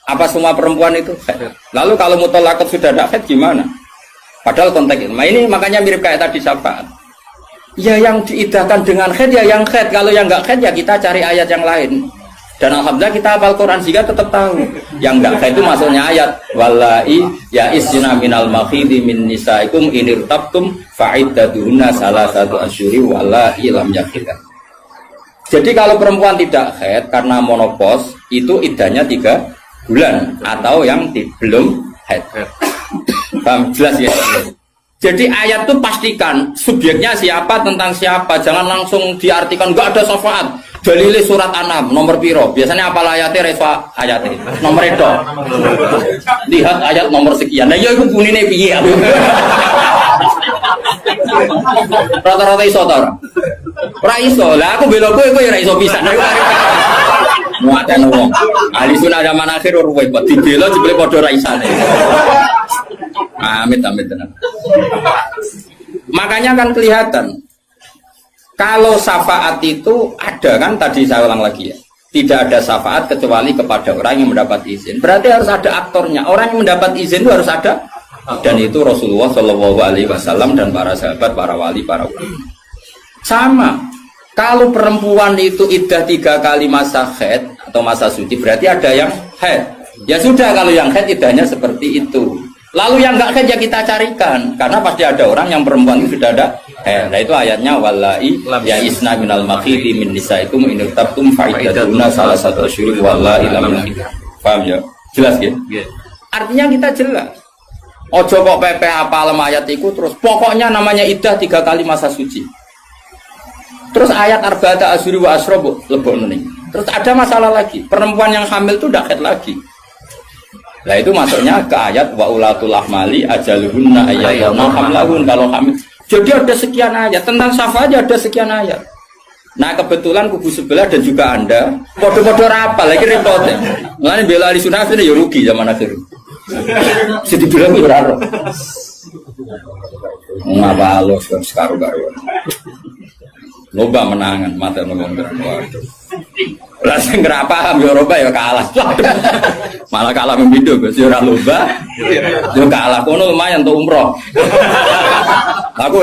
Apa semua perempuan itu haid? Lalu kalau mutallaqat sudah ada haid gimana? Padahal konteks itu. Nah ini makanya mirip kayak tadi syafaat. Ya yang diidahkan dengan haid ya yang haid. Kalau yang enggak haid ya kita cari ayat yang lain. Dan alhamdulillah kita hafal Quran sehingga tetap tahu. Yang enggak haid itu maksudnya ayat wallahi ya isna minal makhidi min nisaikum inirtabtum fa'iddatuhunna salasatu asyuri wallahi lam yakhidha. Jadi kalau perempuan tidak haid karena menopause itu iddahnya 3 bulan atau yang belum haid. Paham jelas ya? Jadi ayat itu pastikan subjeknya siapa tentang siapa, jangan langsung diartikan enggak ada syafaat. Dalile surat An'am nomor piro? Biasanya apa ayatnya refa ayatnya nomor itu. Lihat ayat nomor sekian. Nah ya iku bunine piye? Rata-rata iso ta ora? Ora iso. Lah aku bela kowe ya ora iso pisan. Muatan wong. Ahli sunah zaman akhir ruwet dibela jebule padha ra isane. Amit tenan. Makanya kan kelihatan kalau syafaat itu ada kan tadi saya ulang lagi ya. Tidak ada syafaat kecuali kepada orang yang mendapat izin. Berarti harus ada aktornya. Orang yang mendapat izin itu harus ada. Dan itu Rasulullah Shallallahu Alaihi Wasallam dan para sahabat, para wali, para ulama. Sama. Kalau perempuan itu iddah 3 kali masa haid atau masa suci, berarti ada yang haid. Ya sudah kalau yang haid iddahnya seperti itu. Lalu yang enggak haid ya kita carikan karena pasti ada orang yang perempuan itu sudah ada haid. Nah itu ayatnya wallahi ya isna minal makhidi min nisaikum in irtabtum fa'iddatuna salasatu asyhur wallahi lam yakhid. Paham ya? Jelas ya? Artinya kita jelas. Ojo kok pepe apal ayat iku terus pokoknya namanya iddah 3 kali masa suci. Terus ayat arba'ata asyhur wa asra lebokno ning. Terus ada masalah lagi, perempuan yang hamil itu ndak haid lagi. Nah itu masuknya ke ayat wa ulatul ahmali ajaluhunna ayyadna hamlahun kalau hamil. Jadi ada sekian ayat tentang syafaat ada sekian ayat. Nah kebetulan kubu sebelah dan juga Anda podo-podo rapal lagi repotnya. Mulane bela ahli sunnah ini ya rugi zaman akhir. Siti bilang ora. Ngapa lo sekarang-karuan. Loba menangan mata ngomong waduh. Lah sing ora paham ya Eropa ya kalah. Malah kalah membido Gus ora loba. Yo kalah kono lumayan untuk umroh. Aku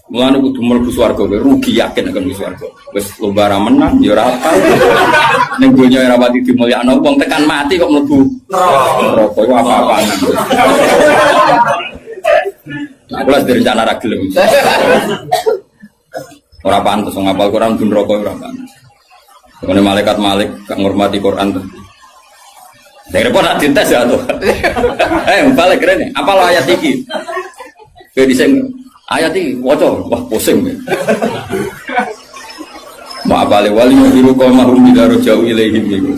mulane kudu mlebu swarga kowe rugi yakin akan mlebu swarga. Wis lomba ra menang ya ora apa. Ning donya ora pati dimulyakno wong tekan mati kok mlebu neraka iku apa-apaan. Aku lah direncana ra gelem. Ora pantes wong ngapal Quran ben neraka ora pantes. Kene malaikat Malik gak ngurmati Quran tuh. Dari repot nak dites ya tuh. Balik keren nih. Apa ayat iki? Kayak diseng ayat iki waca wah pusing. Ma bali wali biru kau mahrum bidaro jauh ilaihim itu.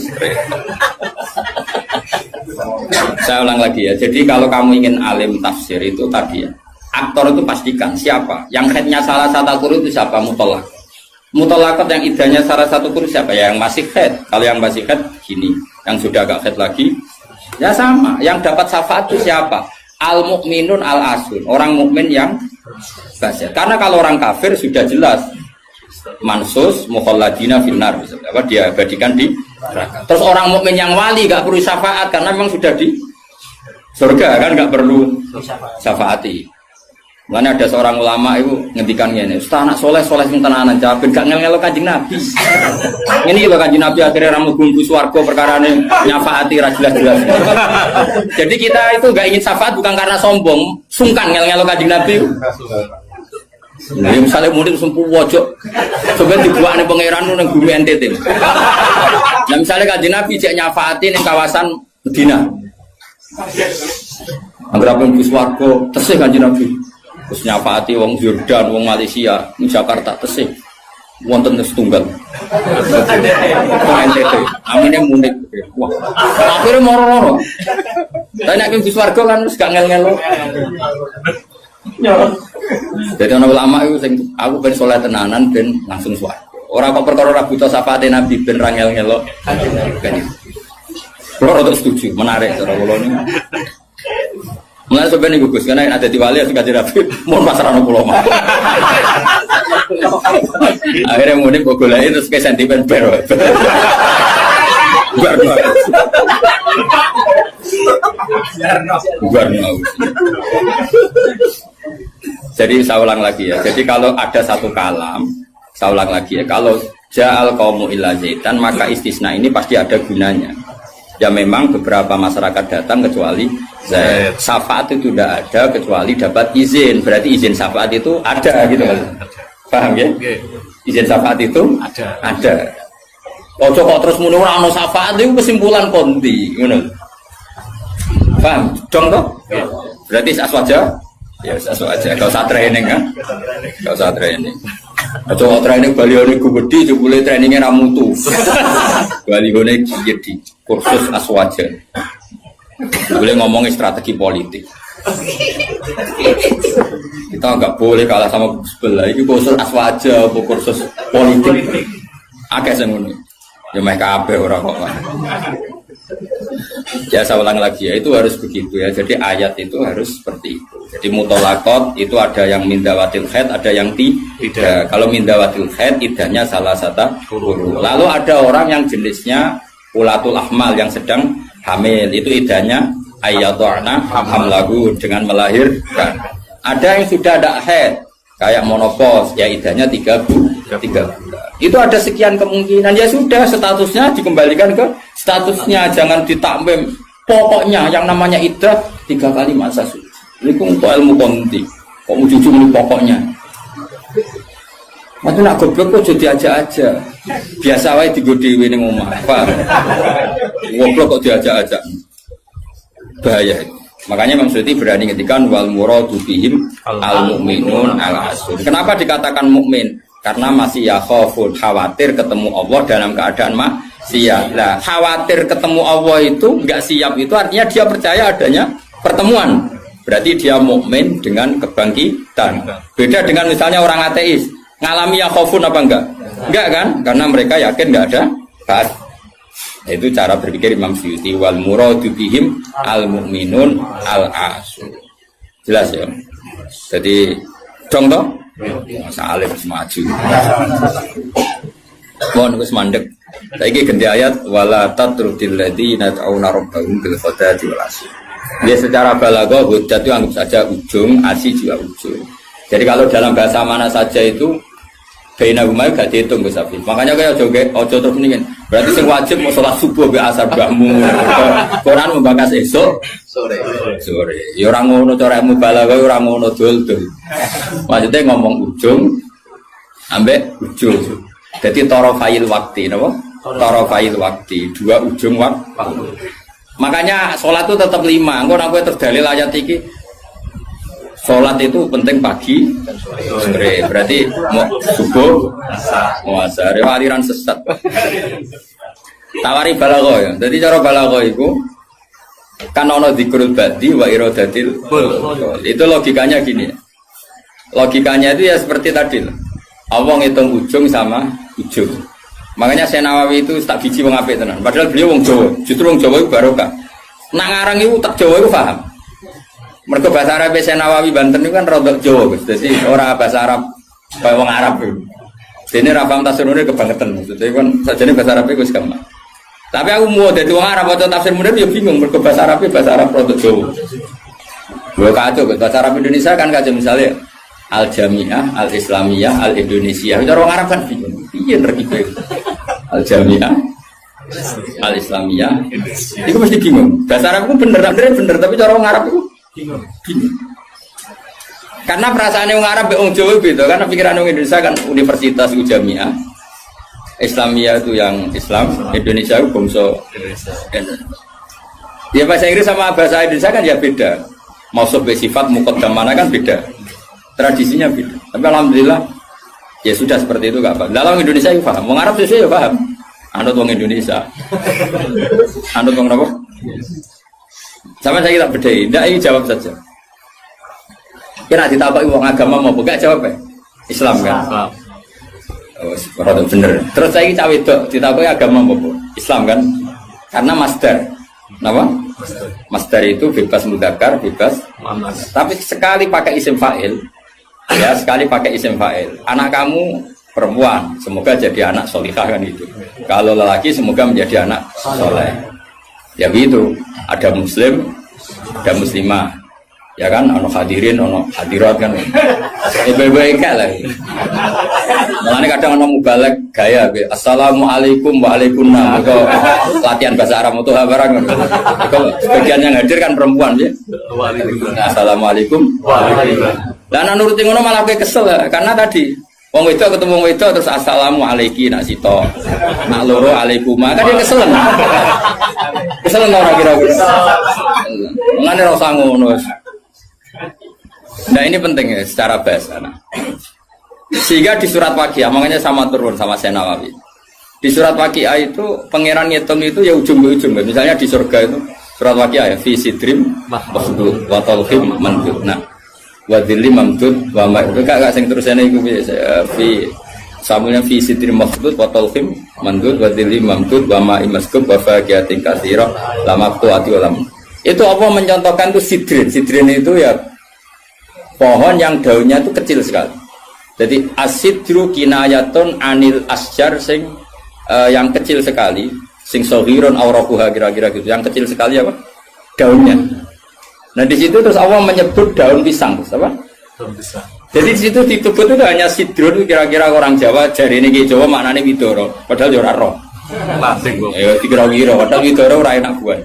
Saya ulang lagi ya. Jadi kalau kamu ingin alim tafsir itu tadi ya. Aktor itu pastikan siapa. Yang headnya salah satu Quran itu siapa mutolak. Mutolakot yang idahnya salah satu Quran siapa? Ya, yang masih head. Kalau yang masih head gini. Yang sudah agak head lagi. Ya sama. Yang dapat syafaat itu siapa? Al mukminun al asun. Orang mukmin yang basir. Karena kalau orang kafir sudah jelas. Mansus mukhalladina finnar apa dia abadikan di neraka. Terus orang mukmin yang wali gak perlu syafaat karena memang sudah di surga kan gak perlu syafaati. Makanya ada seorang ulama itu ngendikan ngene, "Ustaz anak soleh sing tenanan jaben gak ngel-ngelo Kanjeng Nabi." Ini lho Kanjeng Nabi akhirnya ra mlebu swarga perkarane nyafaati ra jelas-jelas. Jadi kita itu gak ingin syafaat bukan karena sombong, sungkan ngel-ngelo Kanjeng Nabi. Nah, misalnya murid sempuh wojok, coba dibuat nih pangeran nang bumi NTT. Nah, misalnya Kanjeng Nabi cek nyafaati ning kawasan Medina. Anggere pun swarga tesih Kanjeng Nabi. Terus nyafaati wong Yordan, wong Malaysia, ning Jakarta tesih. Wonten setunggal. NTT. Amine murid. Wah. Akhire moro-moro. Lah nek ning swarga kan wis gak ngel-ngelo. Jadi ana ulama itu sing aku ben saleh tenanan ben langsung swarga. Ora kok perkara ora buta syafaate Nabi ben ra ngel-ngelo. Kulo rada setuju, menarik cara kula niku. Mulane sampeyan niku Gus, karena ada di wali sing Kanjeng Nabi mun pasrahno kula mah. Akhirnya muni kok goleki terus ke sentimen ber. Guarno. Jadi saya ulang lagi ya. Jadi kalau ada satu kalam, saya ulang lagi ya. Kalau ja'al qaumu illa zaitan, maka istisna ini pasti ada gunanya. Ya memang beberapa masyarakat datang kecuali Zaid. Syafaat itu tidak ada kecuali dapat izin. Berarti izin syafaat itu ada gitu kan. Paham ya? Izin syafaat itu ada. Ojo kok terus muni ora ono syafaat itu kesimpulan konti, ngono. Paham? Dong toh? Berarti aswaja? Ya aswaja. Enggak usah training kan? Enggak usah training. Ojo training balione gede jebule trainingnya ra mutu. Balione jadi kursus aswaja. Boleh ngomongin strategi politik. Kita nggak boleh kalah sama sebelah. Ini kursus aswaja, kursus politik. Akeh semuanya. Ya mereka kabeh ora kok. Ya saya ulang lagi ya, itu harus begitu ya. Jadi ayat itu harus seperti itu. Jadi mutolakot itu ada yang mindawatil khaid, ada yang tidak. Kalau mindawatil khaid idahnya salah satu huruf. Lalu ada orang yang jenisnya ulatul ahmal yang sedang hamil, itu idahnya ayyadana hamlahu dengan melahirkan. Ada yang sudah ada haid kayak monopos, ya idahnya 3 bulan. Itu ada sekian kemungkinan, ya sudah statusnya dikembalikan ke statusnya, jangan ditakmim. Pokoknya yang namanya idah 3 kali masa suci. Ini untuk ilmu konti. Kok mau jujur ini pokoknya. Matu nak goblok kok jadi aja. Biasa wae digo dhewe ning omah. Paham? Goblok kok diajak-ajak. Bahaya. Makanya Imam Suyuti berani ngetikan wal muradu bihim al mukminun al asun. Kenapa dikatakan mukmin? Karena masih yakhafun, khawatir ketemu Allah dalam keadaan maksiat. Nah, khawatir ketemu Allah itu enggak siap itu artinya dia percaya adanya pertemuan. Berarti dia mukmin dengan kebangkitan. Beda dengan misalnya orang ateis, ngalami yakhafun apa enggak? Enggak kan? Karena mereka yakin enggak ada ba'ats. Itu cara berpikir Imam Suyuti wal muradu bihim al mukminun al asun. Jelas ya. Jadi dong toh? Salim maju. Mohon wis mandek. Saiki ganti ayat wala tatrudil ladzina ta'una rabbahum bil ghadati wal asyi. Dia secara balaghah hujjah itu anggap saja ujung, asyi juga ujung. Jadi kalau dalam bahasa mana saja itu baina umay gak dihitung Gus Afif. Makanya kayak ojo terus mendingin. Berarti sing wajib mau sholat subuh be asar mbahmu. Quran membahas esok sore. Ya ora ngono cara mubalaghah ora ngono dul-dul. Maksudnya ngomong ujung ambek ujung. Jadi tarafail waktu napa? Tarafail waktu, dua ujung waktu. Makanya sholat itu tetap 5. Engko nek kowe terdalil ayat iki sholat itu penting pagi, sore. Berarti mau subuh, mau asar. Aliran sesat. Tawari balaghah ya. Jadi cara balaghah itu kan ono dzikrul badi wa iradatil. Itu logikanya gini. Logikanya itu ya seperti tadi. Allah ngitung ujung sama ujung. Makanya Syekh Nawawi itu tak biji wong apik tenan. Padahal beliau wong Jawa. Justru wong Jawa itu barokah. Nak ngarang itu tak Jawa itu paham. Mereka bahasa Arab Syekh Nawawi Banten itu kan rodok Jawa, Gus. Jadi orang bahasa Arab kayak wong Arab itu. Dene ra paham tafsirune kebangetan. Maksudnya kan sajane bahasa Arab itu gampang. Tapi aku mau dadi wong Arab waca tafsir munir ya bingung mergo bahasa Arab rodok Jawa. Lho kacau bahasa Arab Indonesia kan kacau misalnya Al-Jami'ah, Al-Islamiyah, Al-Indonesia. Itu orang Arab kan bingung. Piye nerkibe? Al-Jami'ah, Al-Islamiyah. Itu mesti bingung. Bahasa Arab itu bener, tapi cara orang Arab itu bingung. Karena perasaan orang Arab orang Jawa beda. Karena pikiran orang Indonesia kan universitas itu Jami'ah. Islamiyah itu yang Islam, Indonesia itu bangsa Indonesia. Ya bahasa Inggris sama bahasa Indonesia kan ya beda. Mau sifat muqaddam mana kan beda. Tradisinya beda. Tapi alhamdulillah ya sudah seperti itu gak apa. Dalam Indonesia itu paham. Wong Arab sih ya paham. Anut wong Indonesia. Anut wong apa? Sama saya kita bedai. Tidak ini jawab saja. Kira ditapai wong agama mau buka jawab ya? Islam kan? Oh, bener. Terus saya cawe itu ditapai agama mau Islam kan? Karena masdar. Kenapa? Masdar itu bebas mudzakkar, bebas. Tapi sekali pakai isim fa'il. Ya sekali pakai isim fa'il. Anak kamu perempuan, semoga jadi anak solihah kan itu. Kalau lelaki semoga menjadi anak soleh. Ya begitu. Ada muslim, ada muslimah. Ya kan, ono hadirin, ono hadirat kan. Baik-baik lah. Makanya kadang ono mubalek gaya. Assalamualaikum waalaikumsalam. Itu latihan bahasa Arab untuk barang. Sebagian yang hadir kan perempuan ya. Assalamualaikum waalaikumsalam. Dan nurutin ngono malah gue kesel ya. Karena tadi wong wedok ketemu wong wedok terus assalamualaikum nak sito. Nak loro alaikuma kan dia kesel. Kesel ora kira-kira. Mulane ora usah ngono. Nah ini penting ya secara bahasa. Sehingga di surat Waqiah, makanya sama turun sama Syekh Nawawi. Di surat Waqiah itu pangeran ngitung itu ya ujung ke ujung. Misalnya di surga itu surat Waqiah ya fi sidrim mahdud wa talhim mandud. Nah, wa dhillim mamdud wa ma itu gak sing terusane iku fi samulnya fi sidrim mahdud wa talhim mandud wa dhillim mamdud wa ma imaskub wa faqiyatin katsira lamaqtu ati ulam. Itu apa mencontohkan itu sidrin. Sidrin itu ya pohon yang daunnya itu kecil sekali. Jadi asidru kinayatun anil asjar sing yang kecil sekali, sing sohiron aurakuha kira-kira gitu. Yang kecil sekali apa? Daunnya. Nah di situ terus Allah menyebut daun pisang, apa? Daun pisang. Jadi di situ disebut itu hanya sidrun kira-kira orang Jawa jari ini Jawa maknanya widoro. Padahal ora roh. Lasing kok. Ya kira-kira padahal widoro ora enak buah.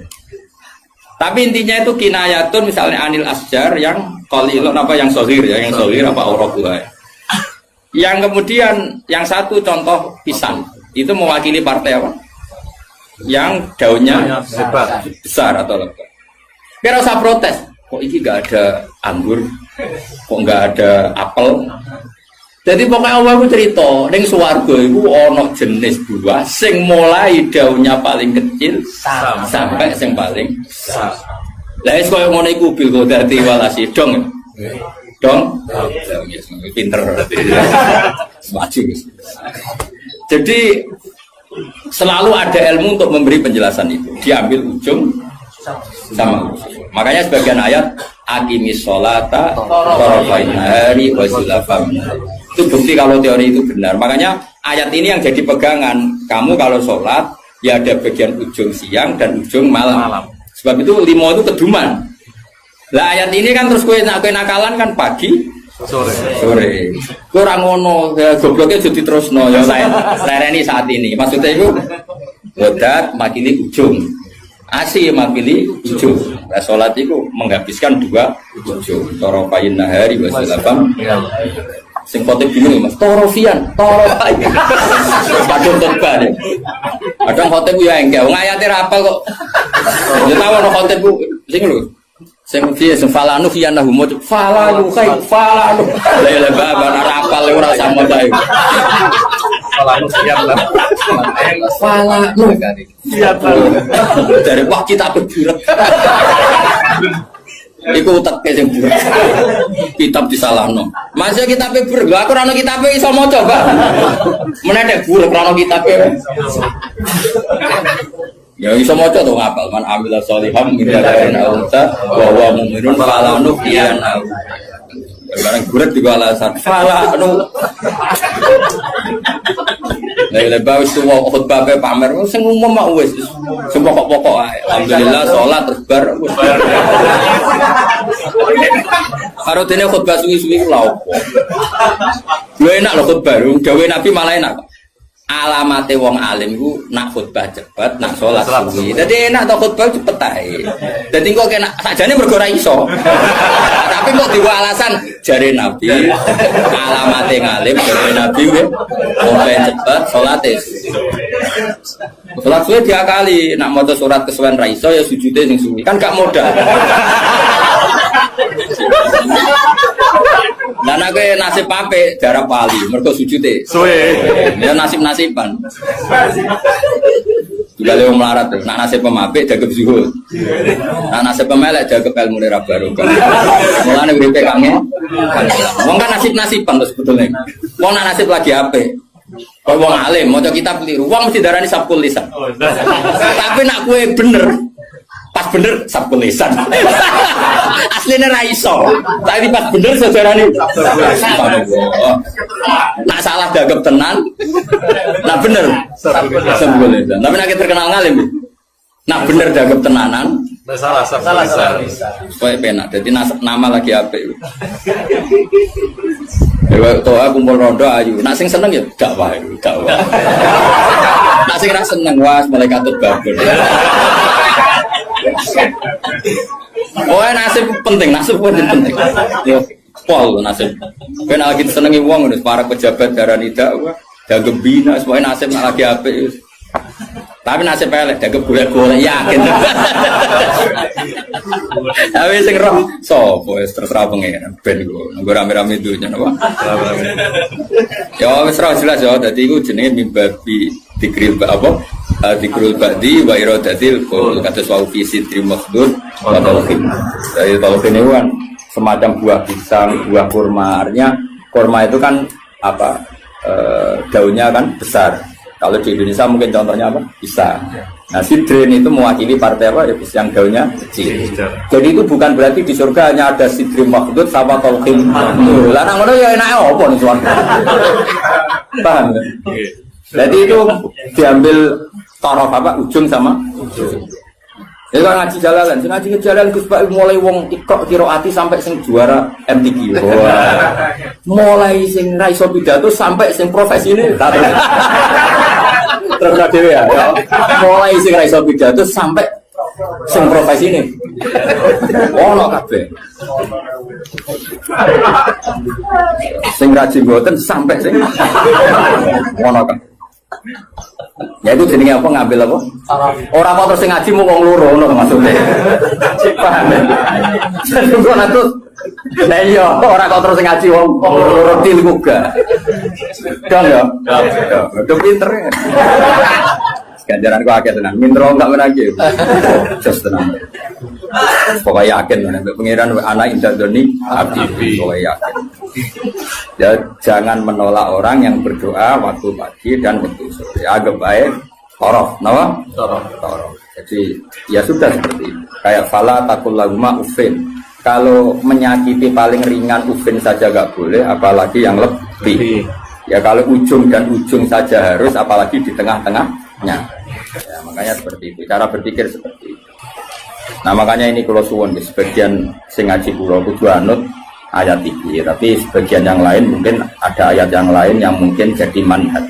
Tapi intinya itu kinayatun misalnya anil asjar yang qalilun apa yang sohir ya, yang sohir apa aurakuha. Yang kemudian yang satu contoh pisang itu mewakili partai apa? Yang daunnya besar atau lebat. Kira usah protes. Kok iki gak ada anggur? Kok gak ada apel? Jadi pokoknya Allah itu cerita, ning swarga itu ono jenis buah sing mulai daunnya paling kecil sampai sing paling besar. Lah wis koyo ngono iku bil kodati walasi dong. Dong. Pinter. Maju. Jadi selalu ada ilmu untuk memberi penjelasan itu. Diambil ujung sama. Makanya sebagian ayat aqimis sholata tarafain nahari wa zulafam. Itu bukti kalau teori itu benar. Makanya ayat ini yang jadi pegangan. Kamu kalau sholat ya ada bagian ujung siang dan ujung malam. Sebab itu limo itu keduman. Lah ayat ini kan terus kue nakalan kan pagi sore. Kue orang ngono gobloknya jadi terus no ya lereni saat ini. Maksudnya itu bodat makili ujung. Asih makili ujung. Nah, sholat itu menghabiskan dua ujung. Tarafain nahari wa zulafam. Sing khotib bingung Mas, torofian, torofain. Padahal khotbah deh. Kadang khotib ya enggak, ngayate rapal kok. Ya tahu ono khotib sing lho. Sing piye sing falanu fiyanahu mo falanu kai falanu. Lah baba rapal ora usah maca iku. Falanu fiyan. Falanu. Dari wah kita berjuret. Iku teke sing buret. Kitab disalahno. Masih kitabe buret. Lha aku ora ono kitabe iso maca, Pak. Menedek buret ora ono kitabe. Ya iso maca to ngapal man amila sholiham min dzakarin aw unsa wa huwa mu'minun fala nuhyiyanna. Barang buret di alasan fala Lah bae itu khutbah pe pamer sing umum mak wis sing pokok-pokok ae. Alhamdulillah salat terus bar. Karo dene khutbah suwi-suwi ku lha opo. Lho enak lho khutbah, gawe Nabi malah enak. Alamate wong alim ku nak khutbah cepet, nak salat suwi. Dadi enak to khutbah cepet ae. Dadi kok kena sakjane mergo ora iso. Tapi kok diwa alasan jare Nabi alamate ngalim jare Nabi wong cepet salate. Salat suwi diakali, nak maca surat kesuwen ra iso ya sujude sing suwi. Kan gak modal. Dan aku nasib pape darah pali, mereka sujute. Suwe. Ya nasib-nasiban. Juga lewat melarat tuh. Nak nasib pemape jaga zuhud. Nak nasib pemelek jaga ilmu nera baru. Mulane uripe kangen. Wong kan nasib-nasiban tuh sebetulnya. Wong nak nasib lagi ape? Kau wong alim, mau kita keliru. Wong mesti darani sabkul lisan. Tapi nak kue bener. Pas bener sabkul lisan. Aslinya raiso. Tapi pas bener sejarahnya. Nak salah dagap tenan. Nak bener sabkul lisan. Tapi nak terkenal ngalim. Nak bener dagap tenanan. Salah sabkul lisan. Supaya penak. Jadi nama lagi apa? Toa kumpul rondo ayu. Nak sing seneng ya dakwah. Nak sing ra seneng was malaikat babon. Oh nasib penting, nasib penting. Yo pol nasib. Ben lagi senengi wong para pejabat darah nida, jaga bina supaya nasib nak lagi apik. Tapi nasib elek jaga golek-golek yakin. Tapi sing roh sapa wis terserah pengen ben iku. Nggo rame-rame dunya napa? Ya wis jelas ya dadi iku jenenge mimbabi dikril apa? Dikrul ba'di wa iradatil qul kata suau fi sidri makhdud wa talqin. Jadi talqin itu kan semacam buah pisang, buah kurma. Artinya kurma itu kan apa? Daunnya kan besar. Kalau di Indonesia mungkin contohnya apa? Pisang. Nah, sidrin itu mewakili partai apa? Ya yang daunnya kecil. Jadi itu bukan berarti di surga hanya ada sidri makhdud sama talqin. Lah nang ngono ya enake apa nih suwan. Paham ya? Jadi itu diambil taraf apa ujung sama ujung. Jadi kalau ngaji jalalan, ngaji jalan Gus Pak mulai wong ikok kiroati sampai sing juara MTQ. Mulai sing ra iso pidato sampai sing profesi ini. Terus dhewe ya. Mulai sing ra iso pidato sampai sing profesi ini. Ono kabeh. Sing rajin mboten sampai sing ono kabeh. Ya itu jenenge apa ngambil apa? Orang mau terus ngaji mau wong loro ngono maksudnya. Paham ya? Jadi kok terus lah iya orang kok terus ngaji wong loro til muga. Dong ya. Udah pinter ya. Ganjaran kok akeh tenan. Mintro enggak menagi. Just tenang. Pokoknya yakin pengiran anak indah doni abdi. Pokoknya yakin. Ya, jangan menolak orang yang berdoa waktu pagi dan waktu sore. Agak baik, torof, nama? Torof. Jadi ya sudah seperti itu. Kayak fala takul laguma ufin. Kalau menyakiti paling ringan ufin saja gak boleh, apalagi yang lebih. Ya kalau ujung dan ujung saja harus, apalagi di tengah-tengahnya. Ya, makanya seperti itu. Cara berpikir seperti itu. Nah makanya ini kalau suwon sebagian sing ngaji kula kudu anut ayat ini, tapi sebagian yang lain mungkin ada ayat yang lain yang mungkin jadi manhaj.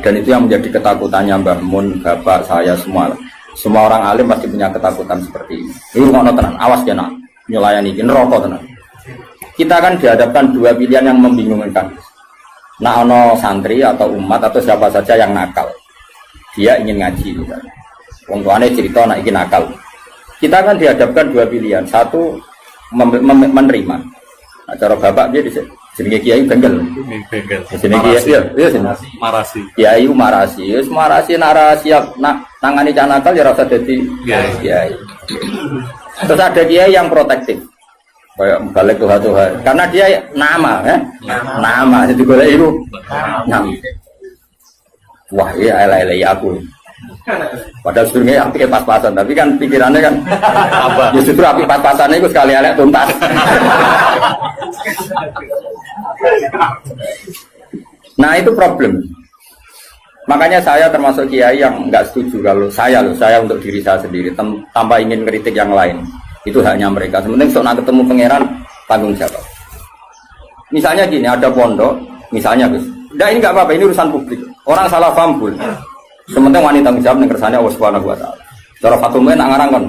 Dan itu yang menjadi ketakutannya Mbah Mun, bapak saya semua. Semua orang alim pasti punya ketakutan seperti ini. Ini ngono tenan, awas ya nak nyulayani iki neraka tenan. Kita kan dihadapkan dua pilihan yang membingungkan. Nah ono santri atau umat atau siapa saja yang nakal. Dia ingin ngaji misalnya. Wong tuane cerita nak iki nakal. Kita kan dihadapkan dua pilihan. Satu menerima. Nah, cara bapak dia jenenge kiai bengkel. Bengkel. Jenenge kiai iya Marasi. Kiai marasi. Wis marasi nak siap nak tangani canakal ya rasa dadi kiai. Terus ada kiai yang protektif. Kayak balik Tuhan. Karena dia nama ya. Nama jadi golek itu. Nama. Wah, iya elek-elek aku. Padahal sebelumnya api pas-pasan, tapi kan pikirannya kan apa? Ya justru api pas-pasan itu sekali elek tuntas. Nah itu problem. Makanya saya termasuk kiai yang nggak setuju kalau saya untuk diri saya sendiri tanpa ingin kritik yang lain. Itu haknya mereka. Sementing soal ketemu pangeran tanggung jawab. Misalnya gini, ada pondok, misalnya Gus. Nah ini nggak apa-apa, ini urusan publik. Orang salah paham pun. Sementing wanita tanggung jawab yang kersane Allah Subhanahu wa taala. Cara Fatul Mu'in nak ngarang kan.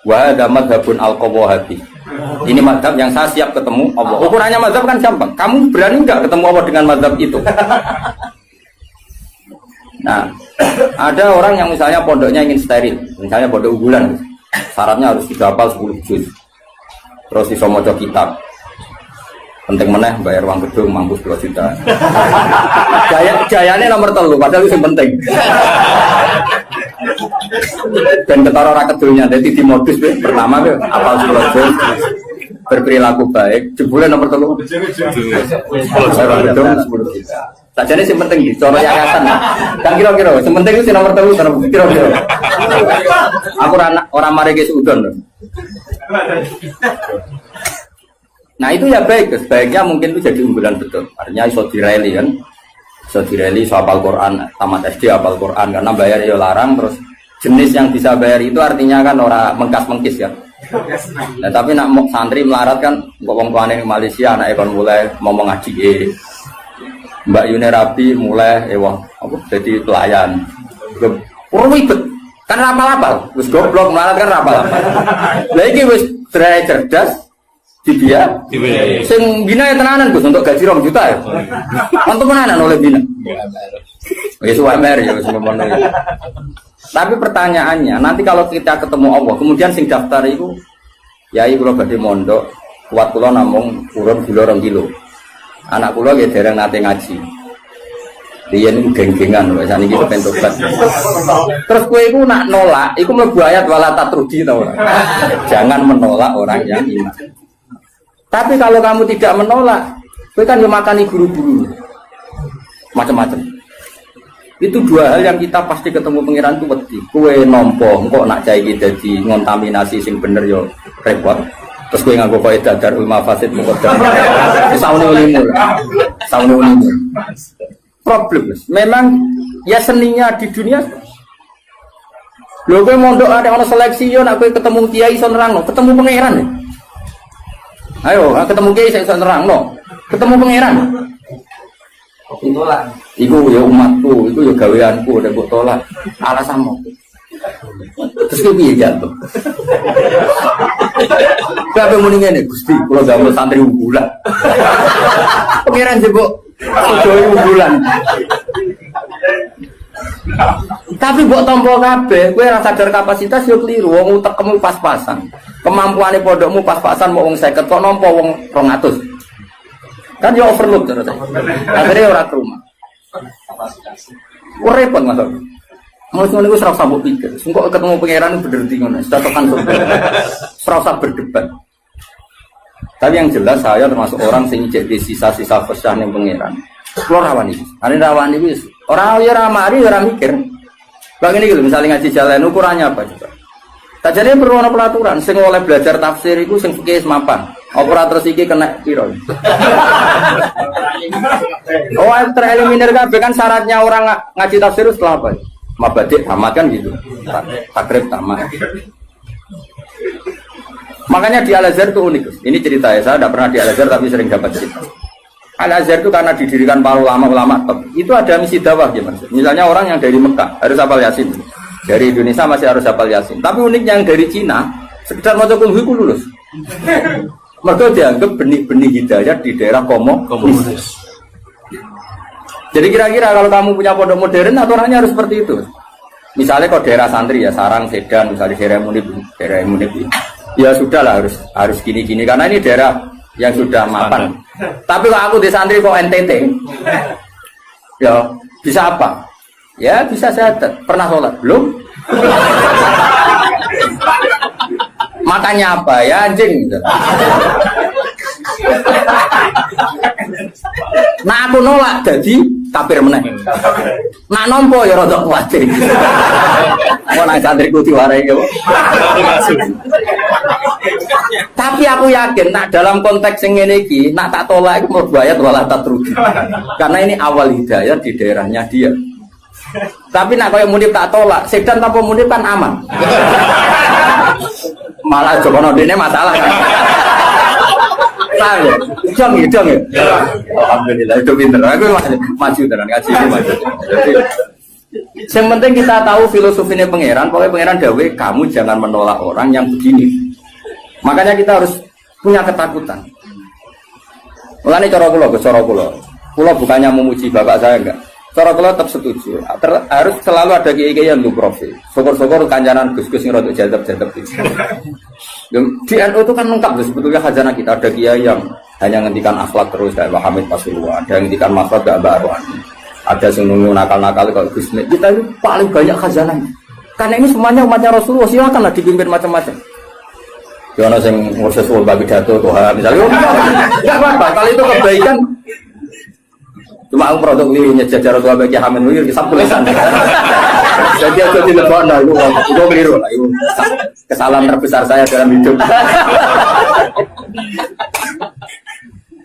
Wa hadza madzhabun al-qawahati. Ini mazhab yang saya siap ketemu Allah. Ukurannya mazhab kan gampang. Kamu berani enggak ketemu Allah dengan mazhab itu? Nah, ada orang yang misalnya pondoknya ingin steril, misalnya pondok unggulan. Syaratnya harus dihafal 10 juz. Terus iso maca kitab. Penting meneh bayar uang gedung mampus 2 juta. Jayanya nomor 3 padahal itu yang penting. Dan ketara ora kedulnya dadi di modus pertama apal 10 juz berperilaku baik jebule nomor 3 gedung 10 juta. Sajane sing penting iki cara yayasan. Kan kira-kira sing penting itu nomor 3 kira-kira. Aku ora mari ke udon. Nah itu ya baik, sebaiknya mungkin itu jadi unggulan betul. Artinya iso direli kan, iso direli iso hafal Quran, tamat SD hafal Quran karena bayar ya larang. Terus jenis yang bisa bayar itu artinya kan orang mengkas-mengkis kan. Nah tapi nak santri melarat kan, wong tuane di Malaysia anak ekon mulai mau ngaji, Mbak Yuni Rabi mulai apa jadi pelayan, ribet kan rapal-rapal, wis goblok melarat kan rapal-rapal. Lah iki wis cerdas. Di dia, sing bina ya tenanan Gus untuk gaji 2 juta ya. Untuk tenanan oleh bina. Ya UMR ya semuanya. Tapi pertanyaannya, nanti kalau kita ketemu Allah, kemudian sing daftar itu, ya kula badhe mondok, kuat kula namung urun gula 2 kilo. Anak kula ya dereng nate ngaji. Riyen niku geng-gengan lho, sakniki kepen tobat. Terus kowe iku nak nolak, iku mlebu ayat wala tatrudi ta ora? Jangan menolak orang yang iman. Tapi kalau kamu tidak menolak, kowe kan makani guru-guru macam-macam. Itu 2 hal yang kita pasti ketemu pangeran itu wedi. Kowe nampa engko nak cah iki dadi ngontaminasi sing bener yo repot. Terus kowe nganggo kaidah darul mafasid muqaddam. Saune ulimu. Problem. Memang ya seninya di dunia. Lho kowe mondok ada ono seleksi yo nak kowe ketemu kiai iso nerangno, ketemu pangeran ya. Ayo, ketemu kiai saya nerangno. Ketemu pangeran. Tolak. Iku ya umatku, iku ya gaweanku, nek mbok tolak. Alasanmu. Terus piye jatuh? Kabeh muni ngene, Gusti, kula gawe santri unggulan. Pangeran jebok sedaya unggulan. Tapi buat tombol kabeh, kowe ora sadar kapasitas yo keliru. Wong utekmu pas-pasan. Kemampuane pondokmu pas-pasan mau wong 50 kok nampa wong 200. Kan yo overload terus. Akhirnya ora ke rumah. Repot Mas. Mau ngono iku ora usah mbok pikir. Engko ketemu pangeran bener di ngono. Catokan ora usah berdebat. Tapi yang jelas saya termasuk orang sing jadi sisa-sisa fasih ning pangeran. Kulo rawani. Ane rawani wis. Ora yo ora mari ora mikir. Bang ini gitu, misalnya ngaji jalan ukurannya apa coba? Tak jadi perlu ada pelaturan. Sing oleh belajar tafsir itu sing fikih semapan. Operator iki kena piro? Oh, tereliminir kabeh kan syaratnya orang ngaji tafsir itu setelah apa? Mabadik tamat kan gitu. Takrib tamat. Makanya di Al-Azhar itu unik. Ini cerita ya, saya tidak pernah di Al-Azhar tapi sering dapat cerita. Al-Azhar itu karena didirikan para ulama-ulama top. Itu ada misi dakwah gimana? Misalnya orang yang dari Mekah harus hafal Yasin. Dari Indonesia masih harus hafal Yasin. Tapi uniknya yang dari Cina sekedar maca kulhu ku lulus. Mereka dianggap benih-benih hidayah di daerah komunis. Jadi kira-kira kalau kamu punya pondok modern aturannya harus seperti itu. Misalnya kalau daerah santri ya Sarang, Sedan, misalnya daerah Munib. Ya sudahlah harus gini-gini karena ini daerah yang sudah mapan. Tapi kalau aku di santri kok NTT, ya bisa apa? Ya bisa syahadat. Pernah sholat? Belum? Makanya apa? Ya anjing. Nah aku nolak jadi kafir meneh. Nak nompo ya rada kuwatir. Mau nang santriku diwarai ya. Tapi aku yakin nak dalam konteks yang ini iki nak tak tolak iku mlebu ayat wala tatruki. Karena ini awal hidayah di daerahnya dia. Tapi nak koyo Munib tak tolak, Sedan tanpa Munib kan aman. Malah jokono dene masalah kan. Tahu, dong ya. Alhamdulillah itu pinter. Aku maju tenan ngaji maju. Yang penting kita tahu filosofinya pangeran. Pokoknya pangeran dawe kamu jangan menolak orang yang begini. Makanya kita harus punya ketakutan. Mulane cara kula, kula bukannya memuji bapak saya enggak. Cara kula tetap setuju. Harus selalu ada kiai-kiai yang lu profil. Syukur-syukur kancanan Gus-gus yang rodok jadab-jadab itu. Di NU itu kan lengkap sebetulnya khazanah kita. Ada kiai yang hanya ngendikan akhlak terus kayak Pak Hamid Pasuruan, ada yang ngendikan makhluk kayak Mbak Arwani, ada yang nunggu nakal-nakal kalau Gus Nek. Kita itu paling banyak khazanahnya. Karena ini semuanya umatnya Rasulullah, silakanlah dipimpin macam-macam. Jono sing ngurus ulama pidato Tuhan misalnya, enggak apa-apa. Kalau itu kebaikan, cuma aku produk ini jajar tua bagi Hamid Wir kisah tulisan. Jadi aku tidak pernah itu keliru lah. Itu kesalahan terbesar saya dalam hidup.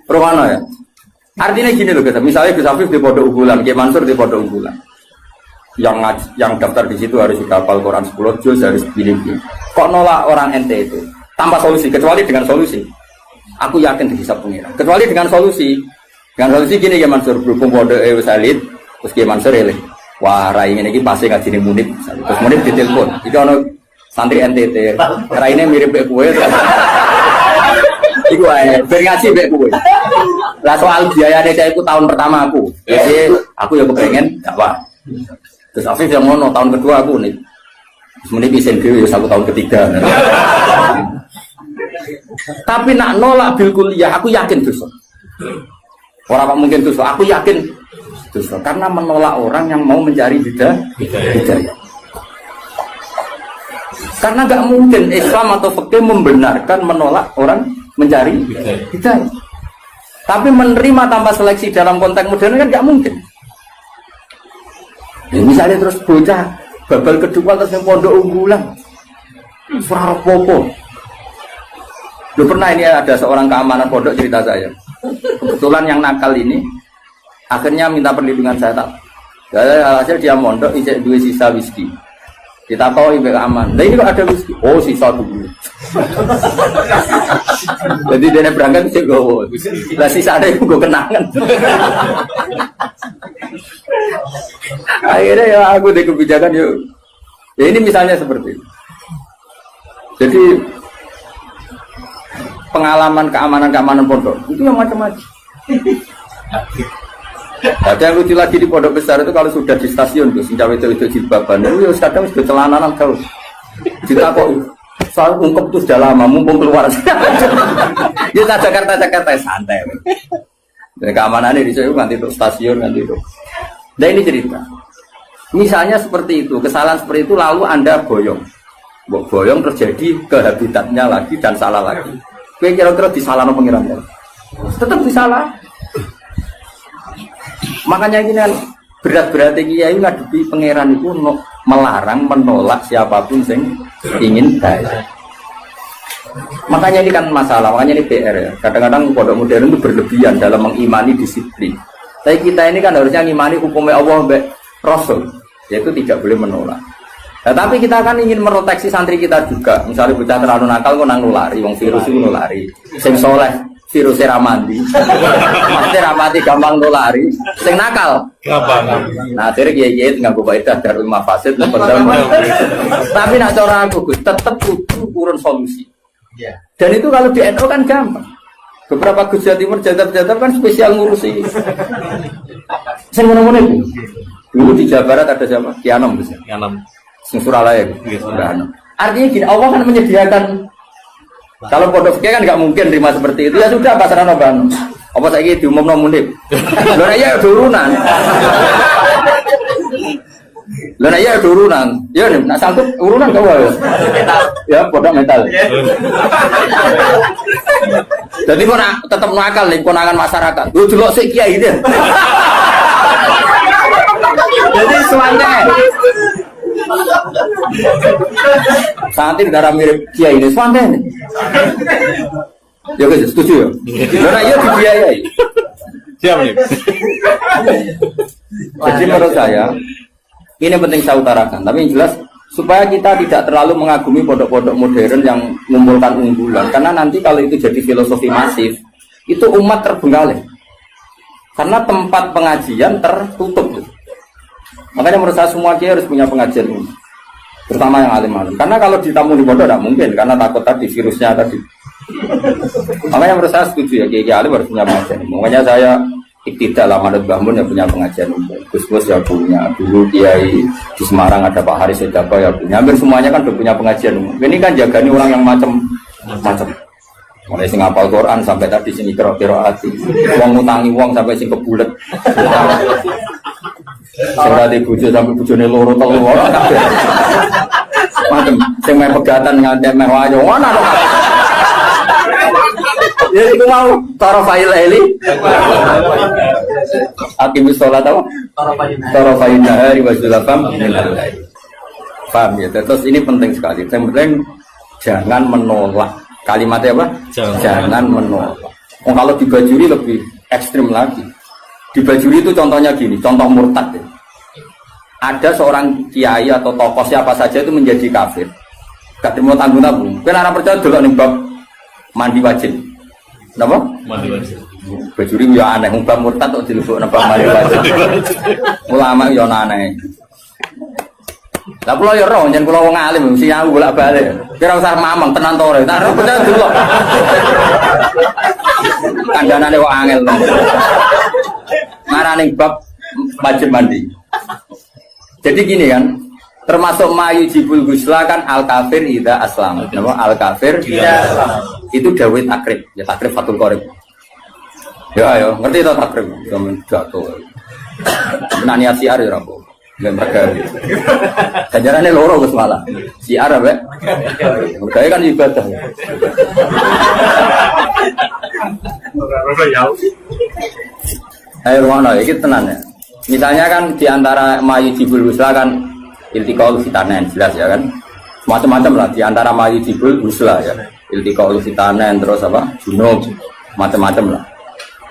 Permana ya? Artinya gini loh kita. Misalnya Gus Afif di Pondok Unggulan, Kiai Mansur di Pondok Unggulan. Yang daftar di situ harus dihafal Quran 10 juz harus begini. Kok nolak orang NT itu? Tanpa solusi, kecuali dengan solusi. Aku yakin dihisab pengira. Kecuali dengan solusi. Dengan solusi gini ya Mansur, berhubung Pondok wis elit, terus Kiai Mansur elit. Wah, rai ini pasti ngajine Munib. Terus Munib ditelepon. Iki ono santri NTT. Raine mirip kayak kowe. Iku ae, ben ngaji mek kowe. Lah soal biayane saya iku tahun pertama aku. Jadi aku ya kepengen dakwah. Terus Afif yang ngono tahun kedua aku nih. Terus Munib isen dhewe ya tahun ketiga. Tapi nak nolak bil kuliah aku yakin dosa. Orang kok mungkin dosa, aku yakin dosa karena menolak orang yang mau mencari hidayah. Karena nggak mungkin Islam atau fikih membenarkan menolak orang mencari hidayah. Tapi menerima tanpa seleksi dalam konteks modern kan nggak mungkin. Ya, misalnya terus bocah babal kedua terus yang Pondok Unggulan, suara popo. Lu pernah ini ada seorang keamanan pondok cerita saya. Kebetulan yang nakal ini akhirnya minta perlindungan saya tak. Hasil dia mondok ijek dua sisa whisky. Kita tahu ibu aman. Nah ini kok ada whisky? Oh sisa dulu. Jadi dia berangkat sih gue. Lah sisa ada itu gue kenangan. Akhirnya ya aku deh kebijakan yuk. Ya ini misalnya seperti itu. Jadi pengalaman keamanan pondok itu yang macam-macam. Ada yang lucu lagi di pondok besar itu kalau sudah di stasiun tuh, sing itu jilbaban, itu kadang sudah celananan kau. Kita kok soal ungkep tuh sudah lama, mumpung keluar. Ya Jakarta santai. Dan keamanannya di situ nanti itu stasiun nanti itu. Dan ini cerita. Misalnya seperti itu, kesalahan seperti itu lalu Anda boyong. Boyong terjadi ke habitatnya lagi dan salah lagi. Kira-kira disalahno pengirannya. Tetap disalah. Makanya ini kan berat-beratnya kiai ngadepi pangeran itu melarang menolak siapapun yang ingin baik. Makanya ini kan masalah, makanya ini PR ya. Kadang-kadang pondok modern itu berlebihan dalam mengimani disiplin. Tapi kita ini kan harusnya mengimani hukumnya Allah mbak Rasul, yaitu tidak boleh menolak. Nah, tapi kita kan ingin meroteksi santri kita juga. Misalnya bocah terlalu nakal kok nang nulari, wong virus itu nulari. Sing soleh virusnya ramandi, pasti ramadi gampang nulari. Sing nakal, gampang. Nah, akhirnya kiai nganggo kaidah dari lima fasid. Tapi nak cara aku tetap butuh urun solusi. Dan itu kalau di NU kan gampang. Beberapa Gus Jawa Timur jadab-jadab kan spesial ngurusi. Saya mana-mana itu. Dulu di Jawa Barat ada siapa? Kianom. Kianom. Sing Suralaya. Artinya gini, Allah kan menyediakan. Kalau pondok fikih kan nggak mungkin terima seperti itu. Ya sudah pasaran bang. Apa saya gitu diumum munib. Loh ya turunan. Loh ya turunan. Ya nih, nak sanggup urunan kau ya. Ya pondok mental. Jadi kau tetap nakal nih konangan masyarakat. Lu jelok sih kiai ini. Jadi semuanya. Santri darah mirip kiai ini semuanya. Ya guys, setuju ya. Karena iya dibiayai. Siap nih. Jadi menurut saya ini penting saya utarakan. Tapi yang jelas supaya kita tidak terlalu mengagumi pondok-pondok modern yang mengumpulkan unggulan. Karena nanti kalau itu jadi filosofi masif, itu umat terbengkalai. Karena tempat pengajian tertutup. Makanya menurut saya semua kiai harus punya pengajian ini. Terutama yang alim-alim. Karena kalau ditamu di pondok tidak mungkin. Karena takut tadi virusnya tadi. Makanya menurut saya setuju ya kiai alim harus punya pengajian. Makanya saya tidak lah Manut Bahmun yang punya pengajian. Gus-gus ya punya. Dulu kiai di Semarang ada Pak Haris Sedapa ya punya. Hampir semuanya kan udah punya pengajian. Ini kan jagani orang yang macam-macam. Mulai sing hafal Quran sampai tadi sing kira-kira hati. Uang ngutangi uang sampai sing kebulet. Sing radi bojo sampai bojone loro telu ora kabeh. Macam sing meh pegatan nganti meh wayo ana to. Ya iku mau tarafail eli. Aqimus shalat apa? Tarafail nahari wa zulafam minal lail. Paham ya? Terus ini penting sekali. Yang penting jangan menolak. Kalimatnya apa? Jangan menolak. Kalau di Bajuri lebih ekstrim lagi. Di Bajuri itu contohnya gini, contoh murtad ya. Ada seorang kiai atau tokoh siapa saja itu menjadi kafir. Gak terima tanggung-tanggung. Kenapa percaya dulu nih bab mandi wajib? Kenapa? Mandi wajib. Bajuri ya aneh, bab murtad kok dilebok bab mandi wajib. Ulama ya aneh. Lah kula ya roh, yen kula wong alim mesti aku bolak-balik. Kira usah mamang tenan to ora. Tak percaya dulu. Kandhanane kok angel. Ngarane bab wajib mandi. Jadi gini kan, termasuk mayu jibul gusla kan al kafir ida aslam. Nama al kafir ida aslam. Itu dawai takrib, ya takrib fatul qorib. Ya ayo, ngerti to takrib? Zaman jatuh. Nani siar ya rambo. Nggak mereka. Kajarannya loro Gus malah. Siar apa? Mereka kan ibadah. Ayo mana? Ini tenan ya. Misalnya kan diantara mayu jibul husla kan iltiqaul fitanen jelas ya kan macam-macam lah diantara mayu jibul husla ya iltiqaul fitanen terus apa junub macam-macam lah.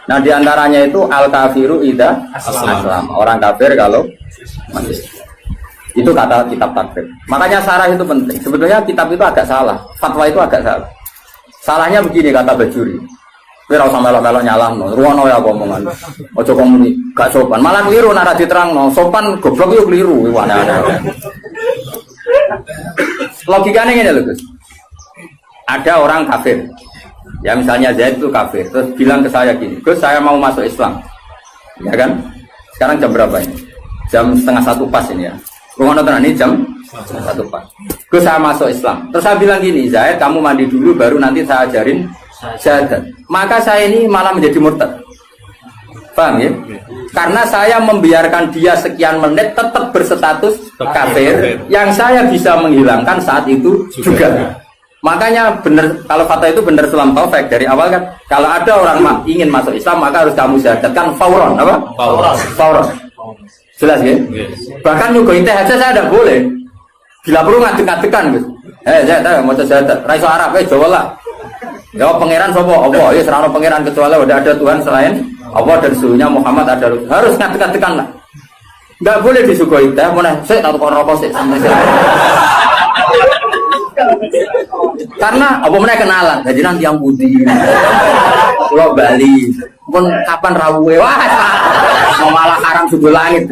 Nah diantaranya itu al kafiru ida aslam orang kafir kalau masih itu kata kitab takrib. Makanya sarah itu penting. Sebetulnya kitab itu agak salah, fatwa itu agak salah. Salahnya begini kata Bajuri. Kira usah melok-melok nyalahno, ruwono ya omongan. Aja komuni, gak sopan. Malah keliru nek ora diterangno. Sopan goblok yo keliru, aneh-aneh. Logikanya ngene lho, Gus. Ada orang kafir. Ya misalnya Zaid itu kafir, terus bilang ke saya gini, "Gus, saya mau masuk Islam." Ya kan? Sekarang jam berapa ini? Jam setengah 1 pas ini ya. Rumah nonton ini jam 1 pas. Gue saya masuk Islam. Terus saya bilang gini, Zaid kamu mandi dulu baru nanti saya ajarin syahadat. Maka saya ini malah menjadi murtad. Paham ya? Karena saya membiarkan dia sekian menit tetap berstatus kafir, yang saya bisa menghilangkan saat itu juga. Makanya benar, kalau fatwa itu benar Sulam Taufik dari awal kan, kalau ada orang ingin masuk Islam maka harus kamu syahadatkan fauron, apa? Fauron. Jelas ya? Bahkan nyuguhin teh aja saya tidak boleh. Bila perlu ngadek-ngadekan gitu. Saya tahu mau syahadat, raiso Arab, Jawa lah. Ya pangeran sapa? Allah, ya serano pangeran kecuali udah ada Tuhan selain Allah dan suhunya Muhammad ada harus ngadek-ngadekan lah. Enggak boleh disuguhi teh, mana saya tahu kon rokok sih sampai saya. Karena apa mana kenalan, jadi nanti yang putih, Pulau Bali, pun kapan rawuhe, wah, mau malah haram subuh langit.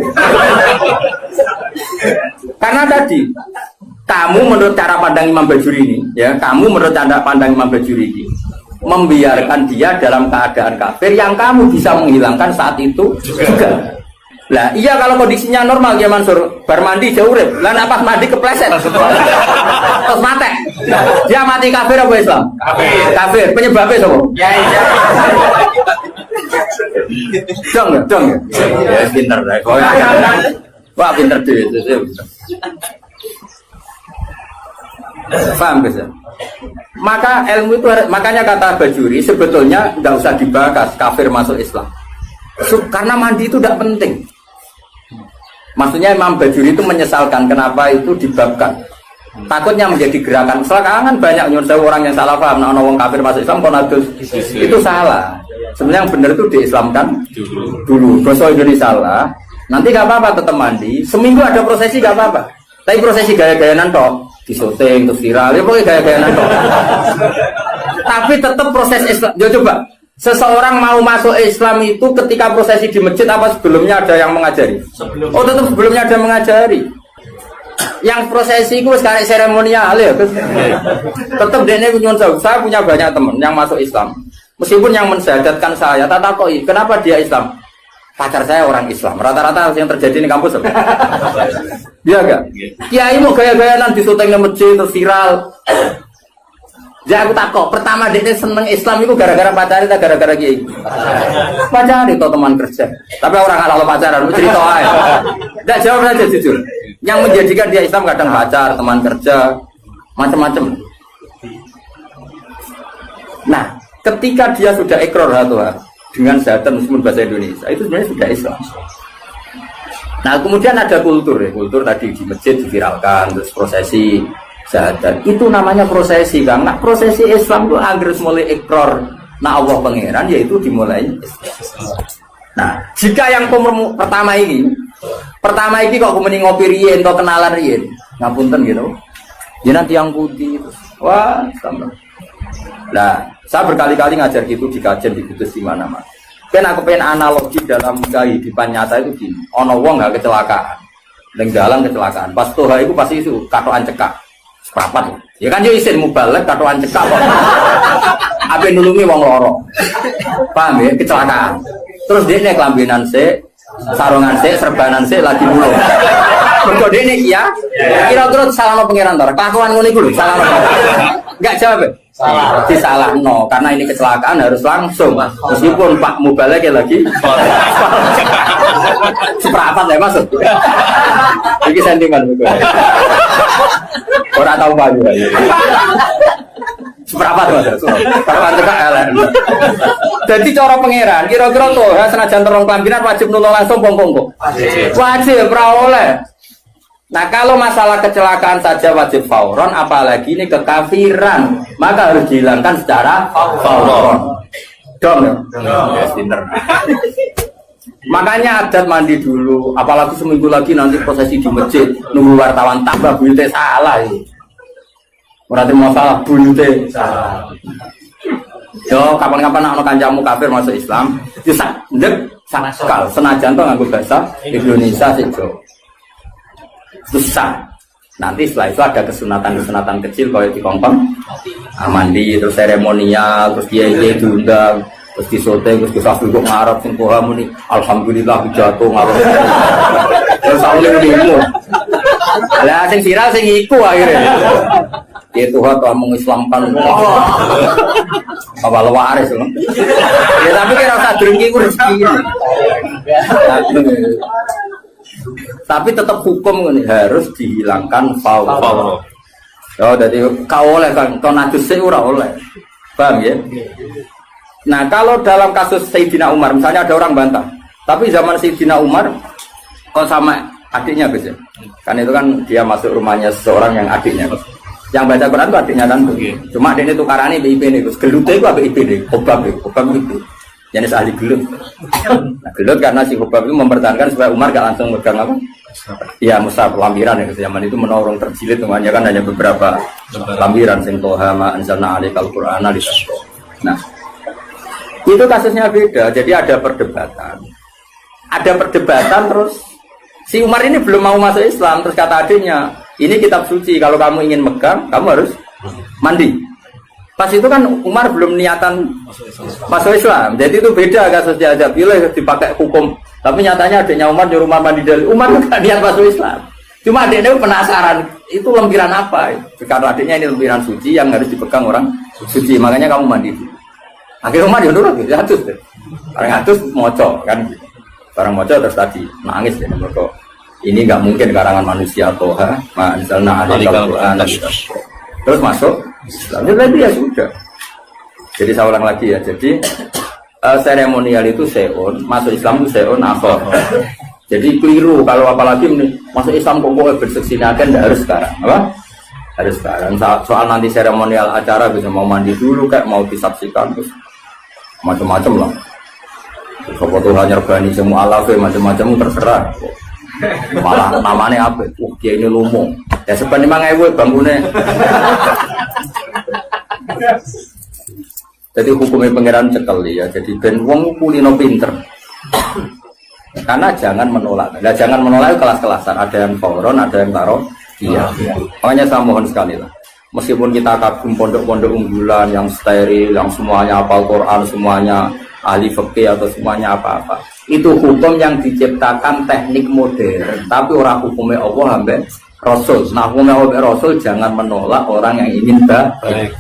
Karena tadi, kamu menurut cara pandang Imam Bajuri ini, ya, kamu menurut cara pandang Imam Bajuri ini, membiarkan dia dalam keadaan kafir yang kamu bisa menghilangkan saat itu juga. Lah iya kalau kondisinya normal ya Mansur, bar mandi jauh urip. Lah nek pas mandi kepleset. Terus mati. Dia mati kafir apa Islam? Kafir. Kafir. Penyebabnya sapa? Ya iya. Dong ya. Ya pinter lah. Wah pinter dhewe itu. Paham bisa? Maka ilmu itu makanya kata Bajuri sebetulnya tidak usah dibahas kafir masuk Islam. Karena mandi itu tidak penting. Maksudnya Imam Bajuri itu menyesalkan kenapa itu dibabkan. Takutnya menjadi gerakan. Sekarang banyak orang yang salah paham. Nah, orang kafir masuk Islam konadus itu salah. Sebenarnya yang benar itu diislamkan dulu. Dosa ini salah. Nanti gak apa-apa tetap mandi. Seminggu ada prosesi gak apa-apa. Tapi prosesi gaya-gayanan toh, disyuting terus viral. Ya pokoknya gaya-gayanan toh. Tapi tetap proses Islam. Coba. Seseorang mau masuk Islam itu ketika prosesi di masjid apa sebelumnya ada yang mengajari? Oh tetap sebelumnya ada mengajari. Yang prosesi itu sekarang seremonial ya. Tetap dia nyuwun sewu. Saya punya banyak teman yang masuk Islam. Meskipun yang mensyahadatkan saya, tak takoi kenapa dia Islam? Pacar saya orang Islam. Rata-rata yang terjadi di kampus apa? Iya enggak? Kiai mau gaya-gayanan di syuting di masjid terus viral. Ya aku takut, pertama dia seneng Islam itu gara-gara pacaran atau gara-gara kiai? Pacaran itu teman kerja. Tapi orang kalau pacaran, cerita aja. Tidak jawab saja jujur. Yang menjadikan dia Islam kadang pacar, teman kerja, macam-macam. Nah, ketika dia sudah ikrar dengan syahadat meskipun bahasa Indonesia, itu sebenarnya sudah Islam. Nah, kemudian ada kultur ya, kultur tadi di masjid diviralkan, terus prosesi. Syahadat itu namanya prosesi Kang. Nah prosesi Islam itu agar mulai ikrar nah Allah pangeran yaitu dimulai. Nah jika yang pertama ini kok kemudian ngopi riyen atau kenalan riyen ngapunten gitu ya nanti yang putih wah tambah. Nah saya berkali-kali ngajar gitu di kajian di Kudus di mana-mana. Kan aku pengen analogi dalam kehidupan nyata itu gini. Ono wong gak kecelakaan, ning dalan kecelakaan. Pas toha itu pasti itu katokan cekak. Seprapat ya kan yo isin mubalek katokan cekak kok. Ape nulungi wong loro. Paham ya kecelakaan. Terus dia nek lambenan sik, sarungan sik, serbanan sik lagi mulung. Mergo dene iki ya. Kira-kira salahno pangeran to. Kelakuan ngono iku lho, salahno. Enggak jawab. Salah. Disalahno karena ini kecelakaan harus langsung. Meskipun Pak mubalek lagi seprapat ya maksud. Iki sentimen betul. Orang tahu baju aja. Seberapa tuh? Seberapa juga LN. Jadi cara pangeran, kira-kira tuh ya senajan terong kelambinan wajib nulung langsung pongkong. Wajib, oleh. Nah kalau masalah kecelakaan saja wajib fauron, apalagi ini kekafiran, maka harus dihilangkan secara fauron. Dong ya? Ya, pinter. Makanya adat mandi dulu, apalagi seminggu lagi nanti prosesi di masjid, nunggu wartawan tambah bunyi salah ini. Berarti mau salah bunyi salah. Yo kapan-kapan anak kancamu kafir masuk Islam, bisa ndek sakal senajan tuh nganggo bahasa Indonesia sih Jo. Susah. Nanti setelah itu ada kesunatan kecil kalau di kongkong, mandi terus seremonial terus dia diundang. Terus disote, terus kisah kok ngarep sing Toha muni alhamdulillah jatuh ngarep. Terus awalnya demo. Lah sing viral sing iku akhirnya. Ya Tuhan telah mengislamkan. Apa waris loh. Ya tapi kira usah drengki ku rezeki. Tapi tetap hukum ini harus dihilangkan faul. Oh, jadi kau oleh kan, kau najis ora oleh. Paham ya? Nah, kalau dalam kasus Sayyidina Umar, misalnya ada orang bantah, tapi zaman Sayyidina Umar, kok sama adiknya Gus ya? Kan itu kan dia masuk rumahnya seseorang yang adiknya. Yang baca Quran itu adiknya kan? Cuma adiknya tukarannya BIP nih Gus. Gelutnya itu BIP nih, Hobab itu. Jenis ahli gelut. Nah, gelut karena si Hobab itu mempertahankan supaya Umar gak langsung megang apa? Iya, mushaf lampiran ya, zaman itu menorong terjilid namanya kan hanya beberapa lampiran sing toha ma anzalna alaikal qur'ana lisashqa. Nah, itu kasusnya beda. Jadi ada perdebatan. Terus si Umar ini belum mau masuk Islam, terus kata adiknya, "Ini kitab suci, kalau kamu ingin megang, kamu harus mandi." Pas itu kan Umar belum niatan masuk Islam. Jadi itu beda kasusnya aja. Bila dipakai hukum. Tapi nyatanya adiknya Umar nyuruh Umar mandi dari Umar bukan niat masuk Islam. Cuma adiknya penasaran, itu lempiran apa? Karena adiknya ini lempiran suci yang harus dipegang orang suci, makanya kamu mandi dulu. Akhirnya Umar ya nurut, ya hatus deh. Orang hatus moco kan, barang moco terus tadi nangis deh mereka. Ini nggak mungkin karangan manusia toha, misalnya ada Al-Quran, terus masuk Islam. Jadi ya sudah. Jadi saya ulang lagi ya. Jadi seremonial itu seon, masuk Islam itu seon akhir. Jadi keliru kalau apalagi masuk Islam kok berseksinakan tidak harus sekarang, apa? Harus sekarang. Soal nanti seremonial acara bisa mau mandi dulu kayak mau disaksikan terus macam-macam lah. Kalau Tuhan nyerbani semua alafe macam-macam terserah. Malah namanya apa? Dia ini lumung. Ya sebenarnya 5.000 bangunnya. Jadi hukumnya pangeran cekel ya. Jadi ben wong kulino pinter. Karena jangan menolak. Nah, jangan menolak kelas-kelasan. Ada yang fauron, ada yang taruh. Iya. Makanya saya mohon sekali lah. Meskipun kita kagum pondok-pondok unggulan yang steril, yang semuanya hafal Quran, semuanya ahli fikih atau semuanya apa-apa. Itu hukum yang diciptakan teknik modern. Tapi orang hukumnya Allah sampai Rasul. Nah hukumnya Allah Rasul jangan menolak orang yang ingin baik.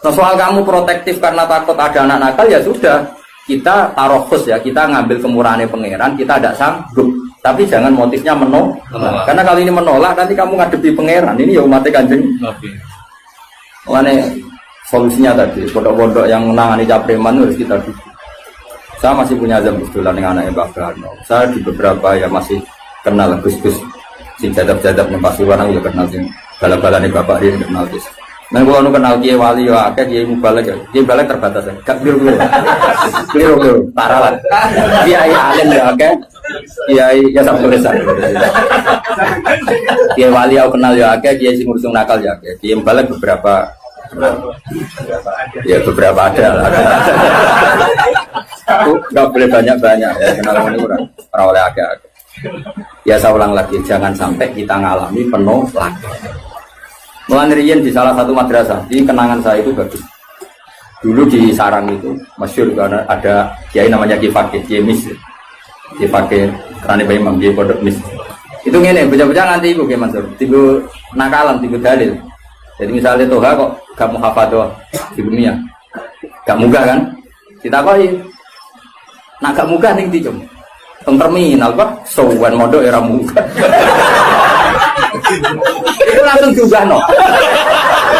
Nah, soal kamu protektif karena takut ada anak nakal ya sudah kita taruh khusus ya, kita ngambil kemurahan pangeran, kita tidak sanggup. Tapi jangan motifnya menolak. Karena kalau ini menolak nanti kamu ngadepi pangeran. Ini ya umatnya Kanjeng. Makanya solusinya tadi pondok-pondok yang menangani capreman harus kita dukung. Saya masih punya azam kebetulan dengan anaknya Mbak Garno. Saya di beberapa ya masih kenal Gus-Gus si jadab-jadab yang pasti orang juga kenal sih. Bala-bala nih bapak dia kenal Gus. Nah, kalau nu kenal Kiai Wali ya, Kiai Mubalek ya. Kiai Mubalek terbatas ya. Gak keliru, paralan. Kiai Alim ya, Kiai ya sampai tulisan. Kiai Wali aku kenal ya, Kiai sing ngurusung nakal ya, Kiai Mubalek beberapa. Ya beberapa ada. Gak boleh banyak-banyak ya kenal ini orang oleh agak. Ya saya ulang lagi, jangan sampai kita ngalami penuh lagi. Melanirian di salah satu madrasah, di kenangan saya itu bagus. Dulu di Sarang itu, masyhur karena ada kiai namanya Kiai Mis. Kiai Kerani Bayi Imam, Kiai Pondok Mis. Itu ngene, bocah-bocah nanti ibu Kiai Mansur, tiga nakalan, tiga dalil. Jadi misalnya Toha kok gak mau hafadhah di dunia, gak munggah kan? Ditakoni, nak gak munggah ning ndi, Cum? Teng terminal Pak, sowan mondok era munggah. Itu langsung diubah no.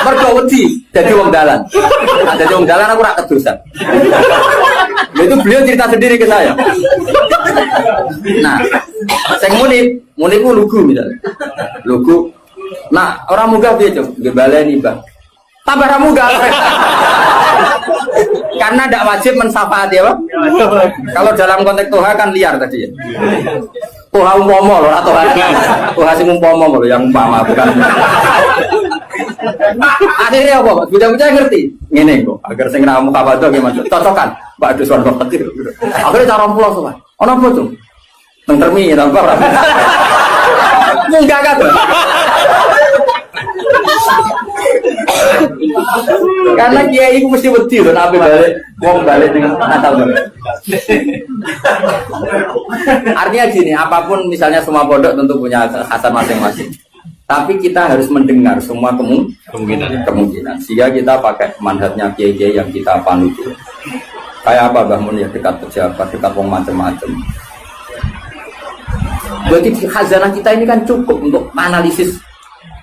Mergo wedi dadi wong dalan. Nah, dadi wong dalan aku ora kedosan. Itu beliau cerita sendiri ke saya. Nah, sing muni ku lugu misalnya. Lugu. Nah, orang munggah piye, Cuk? Nggih baleni, Bang. Tambah ra munggah. Karena tidak wajib mensafaati ya, Pak. Kalau dalam konteks Toha kan liar tadi ya. Toha umpama loh, atau Toha sing umpama loh, yang umpama bukan. Akhirnya apa, Pak? Bocah-bocah ngerti. Ngene kok, agar sing ra mukabado gimana? Cocokan, Pak Duswan kok petir. Akhirnya cara pulau tuh, Pak. Ono apa tuh? Teng terminal, Pak. Munggah kan. Karena kiai itu mesti wedi loh, nabi balik, wong balik dengan Natal. Artinya gini, apapun misalnya semua pondok tentu punya khasan masing-masing. Tapi kita harus mendengar semua kemungkinan. Sehingga kita pakai manhajnya kiai-kiai yang kita panut. Kayak apa Mbah Mun ya, dekat pejabat, dekat wong macam-macam. Jadi khazanah kita ini kan cukup untuk analisis.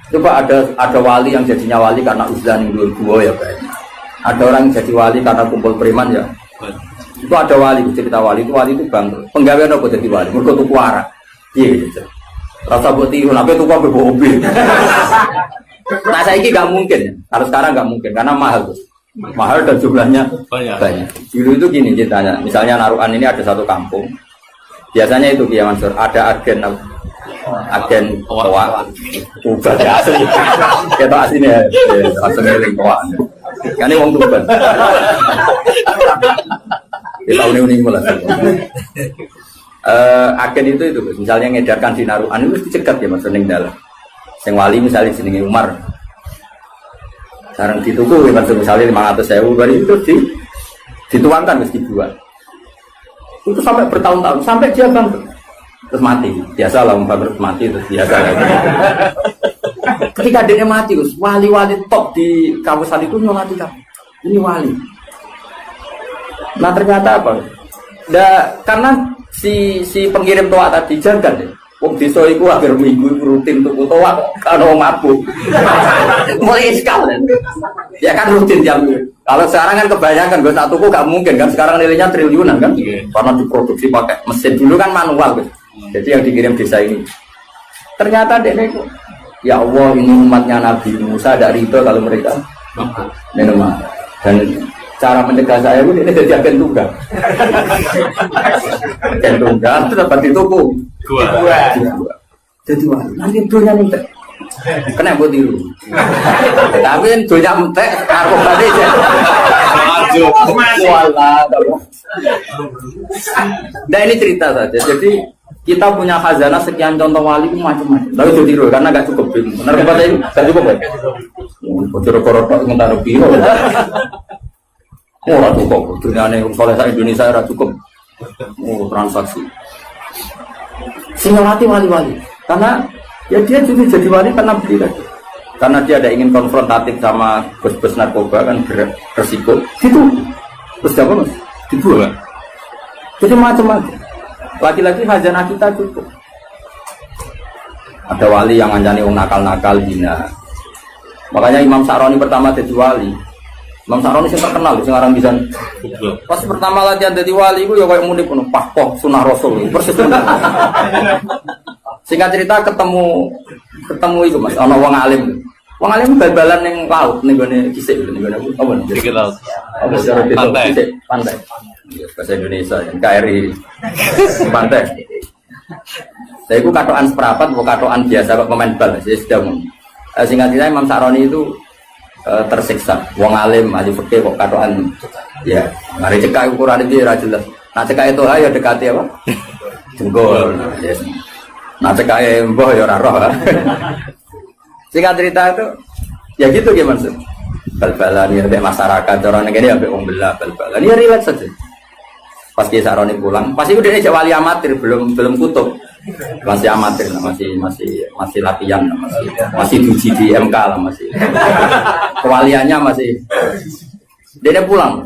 Coba ada wali yang jadinya wali karena uzlah ning dhuwur ya kayaknya. Ada orang yang jadi wali karena kumpul preman ya. Itu ada wali, cerita wali itu bangkrut. Penggawean apa jadi wali? Mergo tuku arak. Piye gitu. Rasa buat tiru, nabi tuku apa mobil. Nah saiki gak mungkin. Kalau sekarang gak mungkin karena mahal tuh. Mahal dan jumlahnya banyak. Dulu itu gini ceritanya. Misalnya Narukan ini ada satu kampung. Biasanya itu Kiai Mansur ada agen toa, ubah ya asli, kita aslinya langsung ngiling toa. Kan ini wong Tuban. Kita unik mulai. Agen itu misalnya ngedarkan di Narukan itu dicegat ya maksudnya dalam. Sing wali misalnya jenenge Umar. Sarang dituku misalnya 500.000 baru itu dituangkan mesti dibuat. Itu sampai bertahun-tahun, sampai dia bangkrut terus mati. Biasa lah bangkrut mati terus biasa. Ketika dia mati, wali-wali top di kawasan itu nyolati kamu. Ini wali. Nah ternyata apa? Karena si pengirim toa tadi jangan deh. Wong desa iku akhir minggu rutin tuku toa kalau mabuk. Mulai sekali. Ya kan rutin jam. Kalau sekarang kan kebanyakan gue tak tuku gak mungkin kan sekarang nilainya triliunan kan. Karena diproduksi pakai mesin dulu kan manual guys. Jadi yang dikirim desa ini. Ternyata dek ya Allah ini umatnya Nabi Musa ada ridho kalau mereka minum. Dan cara mencegah saya pun ini jadi agen tunggal. Agen tunggal itu dapat dituku. Dua. Jadi wah, nanti dunia entek. Kena buat tiru. Tapi dunia entek, aku balik aja. Nah ini cerita saja. Jadi kita punya khazanah sekian contoh wali itu macam-macam. Tapi itu tiru karena gak cukup. Benar kata ini gak cukup ya. Bocor korotok mengaruh biro. Oh, cukup. Dunia ini soleh Indonesia era cukup. Oh, transaksi. Singolati wali-wali. Karena ya dia juga jadi wali karena beli lagi. Karena dia ada ingin konfrontatif sama bos-bos narkoba kan beresiko. Gitu. Terus apa mas? Dibuang. Jadi macam-macam. Lagi-lagi khazanah kita cukup. Ada wali yang ngancani orang nakal-nakal hina. Makanya Imam Sa'roni pertama jadi wali. Imam Sa'roni yang terkenal, sekarang bisa. Pas pertama latihan jadi wali, itu ya kayak muni penuh pahpoh sunnah Rasul. Persis. Singkat cerita ketemu itu mas, ono wong alim. Wong alim bal-balan yang laut, nih gue kisik, nih gue apa nih? Kisik laut. Apa secara kisik pantai. Bahasa Indonesia, KRI pantai. Saya itu katoan seperapat, bukan katoan biasa pemain bal. Saya sudah singkat cerita Imam Sa'roni itu tersiksa. Wong alim, ahli fikih kok katoan. Ya, mari cekak ukuran itu ya jelas. Nah cekak itu ayo dekati apa? Jenggol. Yes. Nah cekak mbah ya ora roh. Singkat cerita itu ya gitu gimana sih? Bal-balan ya masyarakat orang negeri sampai wong belah bal-balan. Ya relax saja. Pas Kiai Sa'roni pulang, pasti udah ini wali amatir, belum kutub. Masih amatir, masih latihan, masih diuji di MK lah masih. Kewaliannya masih. Dia pulang.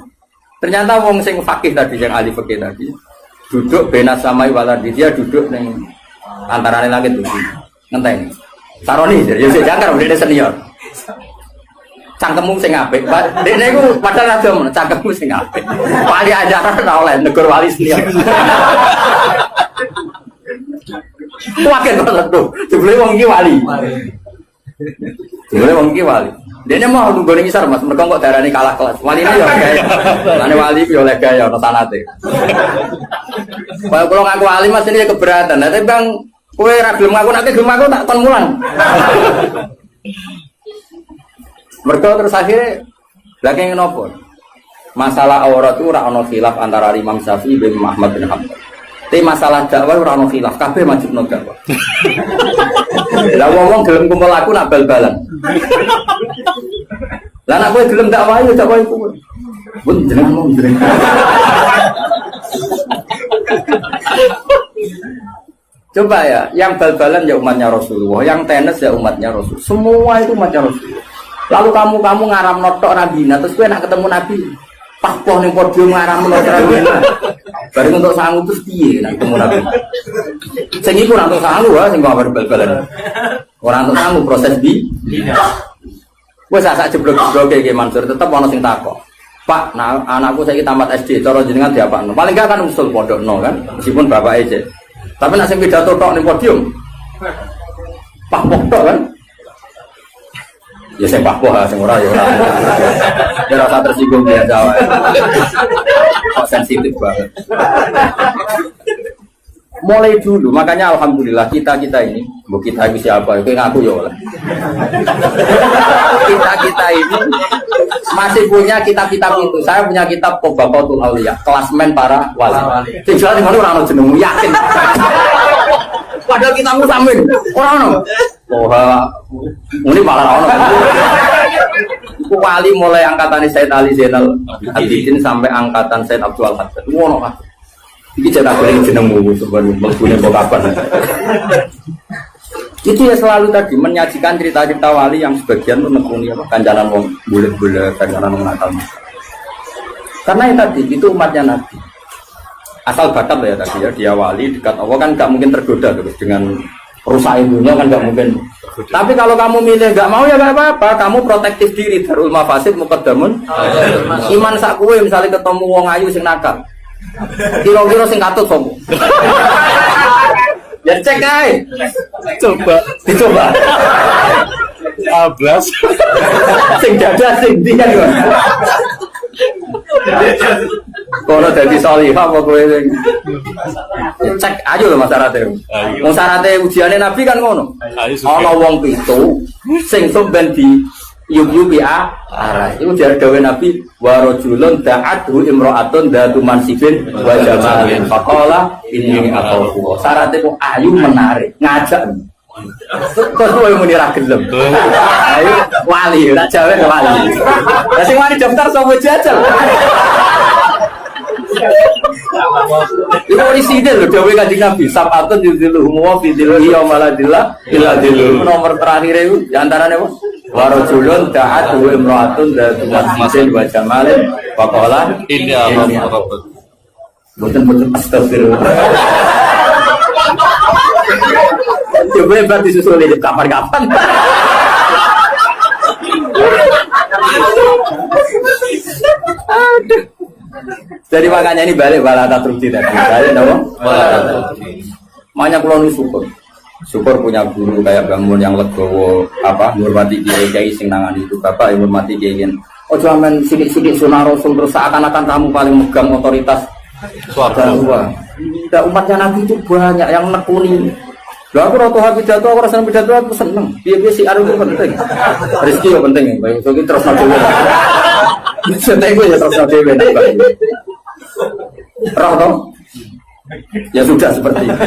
Ternyata wong sing fakih tadi yang ahli fikih tadi duduk benas samai waladi, dia duduk neng antara langit tuh. Ngenteni. Sa'roni, ya saya jangkar udah senior. Cangkemmu sing apik. Dekne iku padahal agama, cangkemmu sing apik. Wali ajaran ora oleh negur wali senior. Waken banget tuh. Jebule wong iki wali. Jebule wong iki wali. Dene mau nggone ngisar Mas, mergo kok darane kalah kelas. Waline yo gaya. Lane wali yo oleh gaya ono sanate. Kalau ngaku wali Mas ini keberatan. Lah tapi Bang, kowe ra gelem ngaku nek gelem aku tak kon mulang. Mereka terus akhirnya lagi ngenopo. Masalah aurat itu ora ono khilaf antara Imam Syafi'i bin Ahmad bin Hanbal. Tapi masalah dakwah ora ono khilaf, kabeh wajib dakwah. Lah wong gelem kumpul aku nak bal-balan. Lah nak kowe gelem tak wae kowe. Pun jenengan mau jenengan. Coba ya, yang bal-balan ya umatnya Rasulullah, yang tenis ya umatnya Rasul. Semua itu umatnya Rasulullah. Lalu kamu ngaram notok Nabi, terus kowe nak ketemu Nabi, papoh ning podium ngaram notok Nabi. Bareng untuk sangu terus piye nak ketemu Nabi. Sing iku ora untuk sangu sing kabar bal-balan. Ora untuk sangu proses bi. Wes sak jeblok-jebloke iki Mansur tetep ana sing takok. Pak, nah, anakku saiki tamat SD, cara jenengan diapakno? Paling gak kan usul pondokno kan, meskipun bapake aja. Tapi nek sing pidato tok ning podium. Pak tok kan? Ya sing pak sing ora ya ora. Ya ora tersinggung biasa wae. Kok sensitif banget. Mulai dulu, makanya alhamdulillah kita ini, bu kita itu siapa? Itu ngaku ya lah. Kita ini masih punya kitab-kitab itu. Saya punya kitab Tabaqatul Auliya, klasmen para wali. Jelas di mana orang jenengmu yakin. Padahal kita musamin orang no. Oh, ini malah orang. Wali mulai angkatan Said Ali Zainal Abidin sampai angkatan Said Abdul Haddad. Wono kan. Iki cetak goreng jenengmu sebenarnya mlebune kok kapan. Itu ya selalu tadi menyajikan cerita-cerita wali yang sebagian menekuni apa kancanan wong bulet-bulet, kancanan wong nakal. Karena yang tadi itu umatnya Nabi. Asal bakat ya tadi ya, dia wali dekat Allah kan nggak mungkin tergoda terus dengan rusak ilmunya kan nggak mungkin. Tapi kalau kamu milih nggak mau ya nggak apa-apa, kamu protektif diri. Darul mafasid muqaddamun. Iman sak kowe misalnya ketemu wong ayu sing nakal. Kira-kira sing katut sopo. Ya cek ae. Coba, dicoba. 12. Sing dada sing ndi kan. Kono dadi salihah apa kowe sing. Cek aja lho masyarakat. Wong syaraté ujiane Nabi kan ngono. Ana wong pitu sing sampean di yub-yubi arah. Itu dari dawe Nabi wa rajulun da'athu imra'atun dzatu mansibin wa jamalin faqala inni akhafu. Syaratnya kok ayu menarik, ngajak. Terus kowe muni ra gelem. Ayo wali, tak jawe wali. Lah sing wani daftar sapa jajal. Itu orisinil lho dawe Kanjeng Nabi, sab'atun yudhilluhum wa fi dhillihi yawma la dhilla illa dhilluh. Nomor terakhir itu di antaranya apa? Wa rajulun da'athu imra'atun dzatu mansibin wa jamalin faqala inni akhafu. Boten astagfirullah. Coba berarti susul ini kapan-kapan. Aduh. Jadi makanya ini balik balata trukti tadi. Balik dong. Makanya kalau syukur. Syukur punya guru kayak bangun yang legowo apa hormati kiai sing nangani itu bapak yang hormati kiai. Oh cuman sidik-sidik sunah rasul terus seakan-akan kamu paling megang otoritas suara. Dan umatnya Nabi itu banyak yang nekuni. Lah aku roto pidato, aku rasa pidato aku seneng. Piye-piye si aru itu penting. Rezeki yo penting. Baik, so terus dhewe. Seneng gue ya terus dhewe. Roh toh? Ya sudah seperti itu.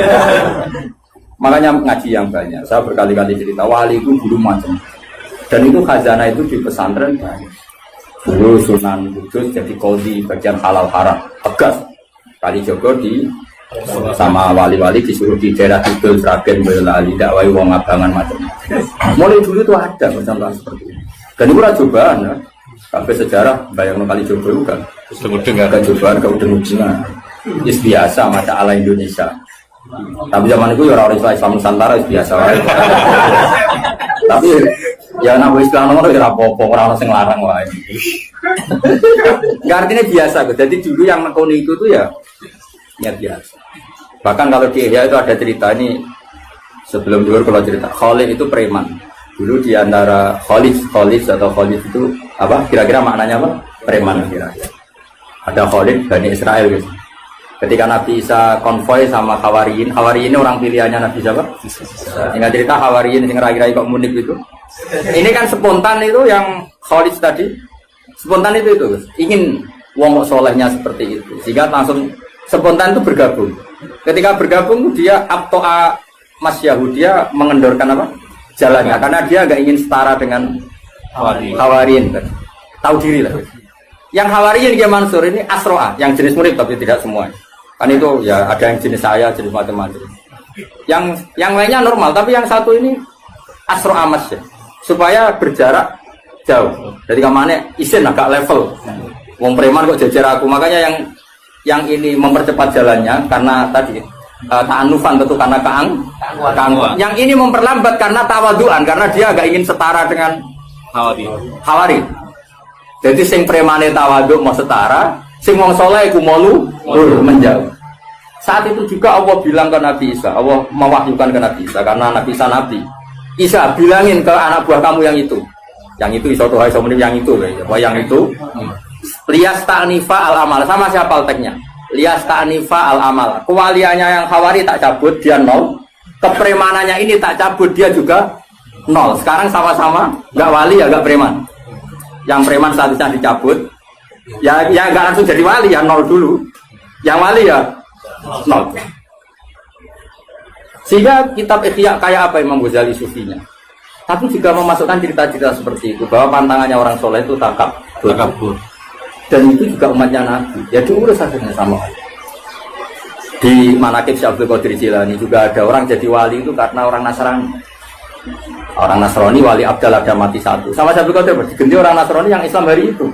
Makanya ngaji yang banyak. Saya berkali-kali cerita wali itu guru macam. Dan itu khazanah itu di pesantren banyak. Dulu Sunan Kudus jadi qadhi bagian halal haram. Tegas. Kali Jogo di sama wali-wali disuruh di daerah Kidul, Sragen, Boyolali, dakwai wong abangan macam. Mulai dulu itu ada macam seperti ini. Dan itu cobaan ya. Sampai sejarah bayang kali Jogo itu kan. Ke cobaan, ke ujung-ujungan. Itu biasa masa ala Indonesia. Tapi zaman itu ya orang Islam Nusantara itu biasa. Tapi ya nama Islam itu ya apa-apa, orang yang larang wae. Enggak artinya biasa. Jadi dulu yang nekuni itu tuh ya biasa. Bahkan kalau di Ihya itu ada cerita ini sebelum dulu kalau cerita Khalid itu preman. Dulu di antara Khalid atau Khalid itu apa? Kira-kira maknanya apa? Preman kira-kira. Ada Khalid Bani Israel gitu. Ketika Nabi Isa konvoy sama Hawariyin ini orang pilihannya Nabi siapa? Ingat cerita Hawariyin yang kira-kira kok munik itu. Ini kan spontan itu yang Khalid tadi. Spontan itu ingin wong solehnya seperti itu. Sehingga langsung spontan itu bergabung. Ketika bergabung dia abtoa Mas Yahudia mengendorkan apa? Jalannya karena dia nggak ingin setara dengan Hawarin. Tahu diri lah. Yang Hawarin dia Mansur ini Asroa, yang jenis murid tapi tidak semua. Kan itu ya ada yang jenis saya, jenis macam-macam. Yang lainnya normal, tapi yang satu ini Asroa Mas ya. Supaya berjarak jauh. Jadi kemana isin agak level. Wong preman kok jajar aku, makanya yang ini mempercepat jalannya karena tadi ta'anufan tentu karena keangkuhan. Yang ini memperlambat karena tawaduan karena dia agak ingin setara dengan Hawari. Jadi sing premane tawaduk mau setara, sing wong saleh iku malu menjauh. Saat itu juga Allah bilang ke Nabi Isa, Allah mewahyukan ke Nabi Isa karena Nabi Isa nabi. Isa bilangin ke anak buah kamu yang itu. Yang itu iso tuh yang itu yang itu. Lias ta'nifa al-amal sama siapa alteknya? Lias ta'nifa al-amal. Kewaliannya yang Hawari tak cabut dia 0. Kepremanannya ini tak cabut dia juga 0. Sekarang sama-sama enggak wali ya enggak preman. Yang preman statusnya dicabut. Ya enggak langsung jadi wali ya 0 dulu. Yang wali ya 0. Sehingga kitab Ihya kayak apa Imam Ghazali sufinya. Tapi juga memasukkan cerita-cerita seperti itu bahwa pantangannya orang soleh itu takabur. Dan itu juga umatnya Nabi. Ya diurus akhirnya sama Allah. Di Manaqib Syekh Abdul Qadir Jilani juga ada orang jadi wali itu karena orang Nasrani. Orang Nasrani wali Abdal ada mati satu. Sama Syekh Abdul Qadir diganti orang Nasrani yang Islam hari itu.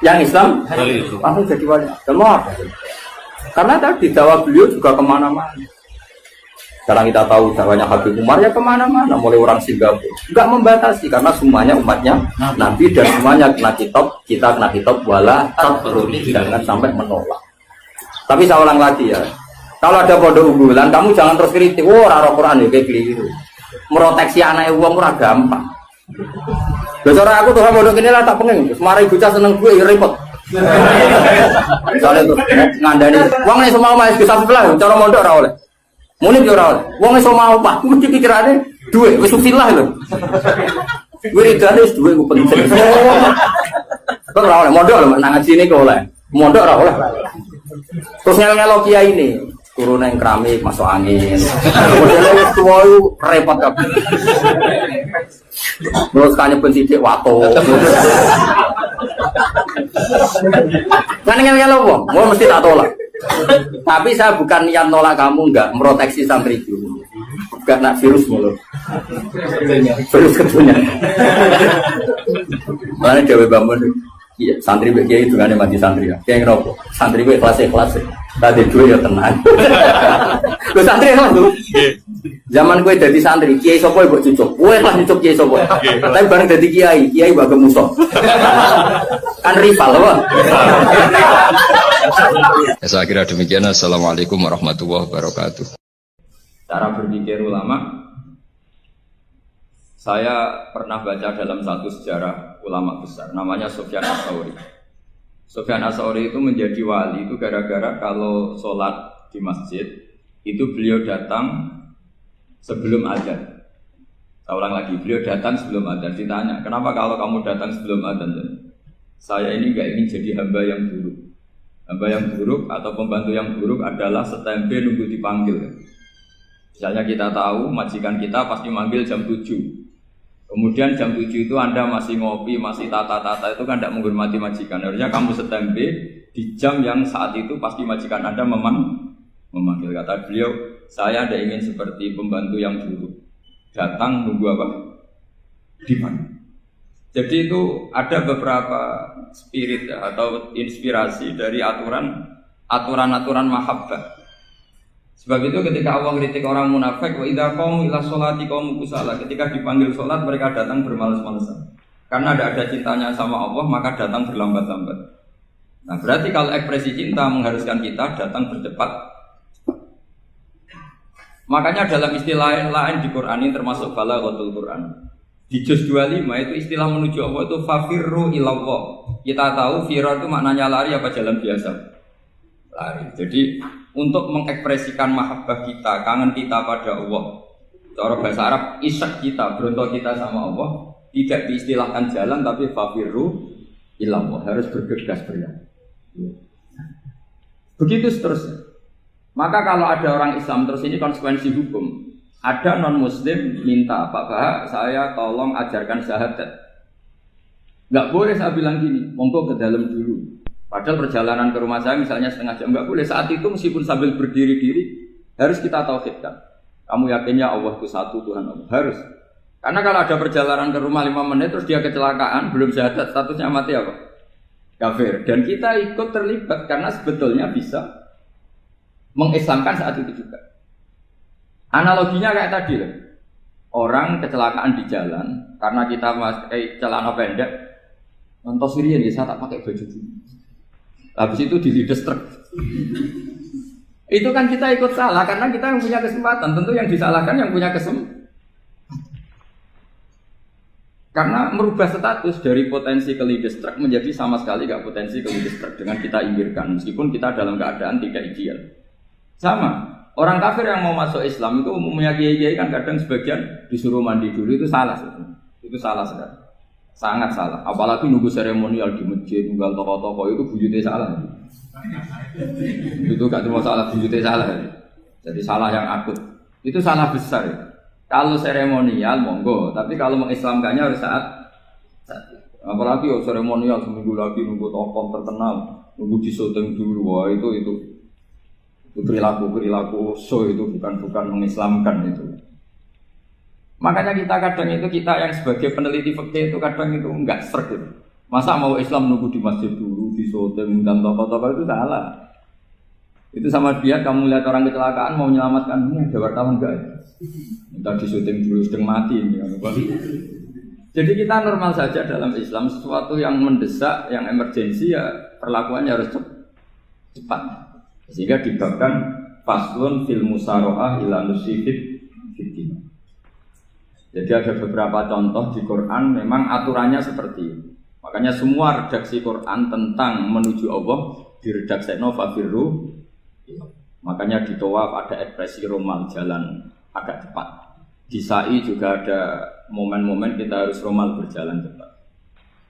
Yang Islam hari itu. Langsung jadi wali. Mau apa? Karena tadi dakwah beliau juga kemana-mana. Sekarang kita tahu dakwahnya Habib Umar ya kemana-mana, mulai orang Singapura. Enggak membatasi karena semuanya umatnya Nabi dan semuanya kena kitab, kita kena kitab wala tatruni, jangan sampai menolak. Tapi saya ulang lagi ya, kalau ada pondok unggulan, kamu jangan terus kritik. Oh, raro Quran ya kayak gitu. Meroteksi anak uang murah gampang. Bicara aku tuh pondok ini lah tak pengen. Semari bocah seneng gue ya repot. Soalnya tuh ngandani, uang nih semua mas bisa sebelah, cara mondok ora oleh. Muni yo ora. Wong iso mau Pak, mesti pikirane duit wis usilah lho. Wiridane wis duit ku penting. Kok ora oleh mondok lho nang ngaji niku oleh. Mondok ora oleh. Terus ngel-ngelo kiai ini, turun nang keramik masuk angin. Modele wis tuwa repot kabeh. Terus kane ben sithik wato. Kan ngel-ngelo wong, mau mesti tak tolak. Tapi saya bukan niat nolak kamu, enggak meroteksi santri itu, enggak nak virus mulu, virus ketunya. Mana Dewi Bambun, iya santri begitu itu kan mati santri ya, kayak ngerokok, santri gue kelas, tadi dua ya tenang. Lo santri kan tuh, zaman gue jadi santri, kiai sopo ibu cucuk, gue kelas cucuk kiai sopo, tapi bareng jadi kiai baga musuh, kan rival loh. Ya, saya kira demikian. Assalamualaikum warahmatullahi wabarakatuh. Cara berpikir ulama, saya pernah baca dalam satu sejarah ulama besar, namanya Sufyan Ats-Tsauri. Sufyan Ats-Tsauri itu menjadi wali itu gara-gara kalau sholat di masjid itu beliau datang sebelum adzan. Saya ulang lagi, beliau datang sebelum adzan. Ditanya, kenapa kalau kamu datang sebelum adzan? Saya ini nggak ingin jadi hamba yang buruk. Hamba yang buruk atau pembantu yang buruk adalah setempe nunggu dipanggil. Misalnya kita tahu majikan kita pasti manggil jam 7. Kemudian jam 7 itu Anda masih ngopi, masih tata-tata, itu kan tidak menghormati majikan. Harusnya kamu setempe di jam yang saat itu pasti majikan Anda memanggil. Kata beliau, saya tidak ingin seperti pembantu yang buruk. Datang nunggu apa? Dipanggil. Jadi itu ada beberapa spirit atau inspirasi dari aturan-aturan mahabbah. Sebab itu ketika Allah kritik orang munafik, wa idza qamu ila sholati qamu kusala, ketika dipanggil sholat mereka datang bermalas-malasan. Karena ada cintanya sama Allah, maka datang berlambat-lambat. Nah, berarti kalau ekspresi cinta mengharuskan kita datang bercepat. Makanya dalam istilah lain di Quran ini termasuk balaghatul Quran. Di juz 25 itu istilah menuju Allah itu fafirru ilallah. Kita tahu firar itu maknanya lari apa jalan biasa? Lari. Jadi untuk mengekspresikan mahabbah kita, kangen kita pada Allah, cara bahasa Arab isyak kita, berontok kita sama Allah, tidak diistilahkan jalan tapi fafirru ilallah, harus bergegas berlari. Begitu seterusnya. Maka kalau ada orang Islam terus ini konsekuensi hukum. Ada non-muslim minta, Pak Bahak, saya tolong ajarkan syahadat. Nggak boleh saya bilang gini, monggo ke dalam dulu. Padahal perjalanan ke rumah saya misalnya setengah jam, nggak boleh. Saat itu meskipun sambil berdiri-diri, harus kita tauhidkan. Kamu yakinnya Allah itu satu, Tuhan Allah. Harus. Karena kalau ada perjalanan ke rumah 5 menit, terus dia kecelakaan, belum syahadat, statusnya mati apa? Kafir. Dan kita ikut terlibat, karena sebetulnya bisa mengislamkan saat itu juga. Analoginya kayak tadi loh. Orang kecelakaan di jalan karena kita pakai celana pendek. Nonton Sirian ya, saya tak pakai baju dulu. Habis itu dilides truk. Itu kan kita ikut salah karena kita yang punya kesempatan. Tentu yang disalahkan yang punya kesempatan. Karena merubah status dari potensi kelides truk menjadi sama sekali gak potensi kelides truk dengan kita inggirkan. Meskipun kita dalam keadaan tidak ideal. Sama. Orang kafir yang mau masuk Islam itu umumnya kiai-kiai kan kadang sebagian disuruh mandi dulu, itu salah sebenarnya. Itu salah sekali. Sangat salah. Apalagi nunggu seremonial di masjid, nunggal toko-toko itu bujutnya salah. Itu gak cuma salah, bujutnya salah. Jadi salah yang akut. Itu salah besar. Kalau seremonial monggo, tapi kalau mengislamkannya harus saat. Apalagi seremonial seminggu lagi nunggu tokoh terkenal, nunggu di syuting dulu, wah itu perilaku so itu bukan mengislamkan itu. Makanya kita yang sebagai peneliti fikih itu kadang itu enggak serg gitu. Masa mau Islam nunggu di masjid dulu, di syuting dan tokoh-tokoh itu salah. Itu sama dia kamu lihat orang kecelakaan mau menyelamatkan, ada wartawan enggak? Minta di syuting dulu sedang mati ini. Jadi kita normal saja dalam Islam, sesuatu yang mendesak, yang emergensi ya perlakuannya harus cepat. Sehingga dibabkan faslun fil musaro'ah ila nusifid fitina. Jadi ada beberapa contoh di Quran memang aturannya seperti ini. Makanya semua redaksi Quran tentang menuju Allah diredaksikan fafirru. Makanya di Tawaf ada ekspresi romal, jalan agak cepat. Di Sa'i juga ada momen-momen kita harus romal, berjalan cepat.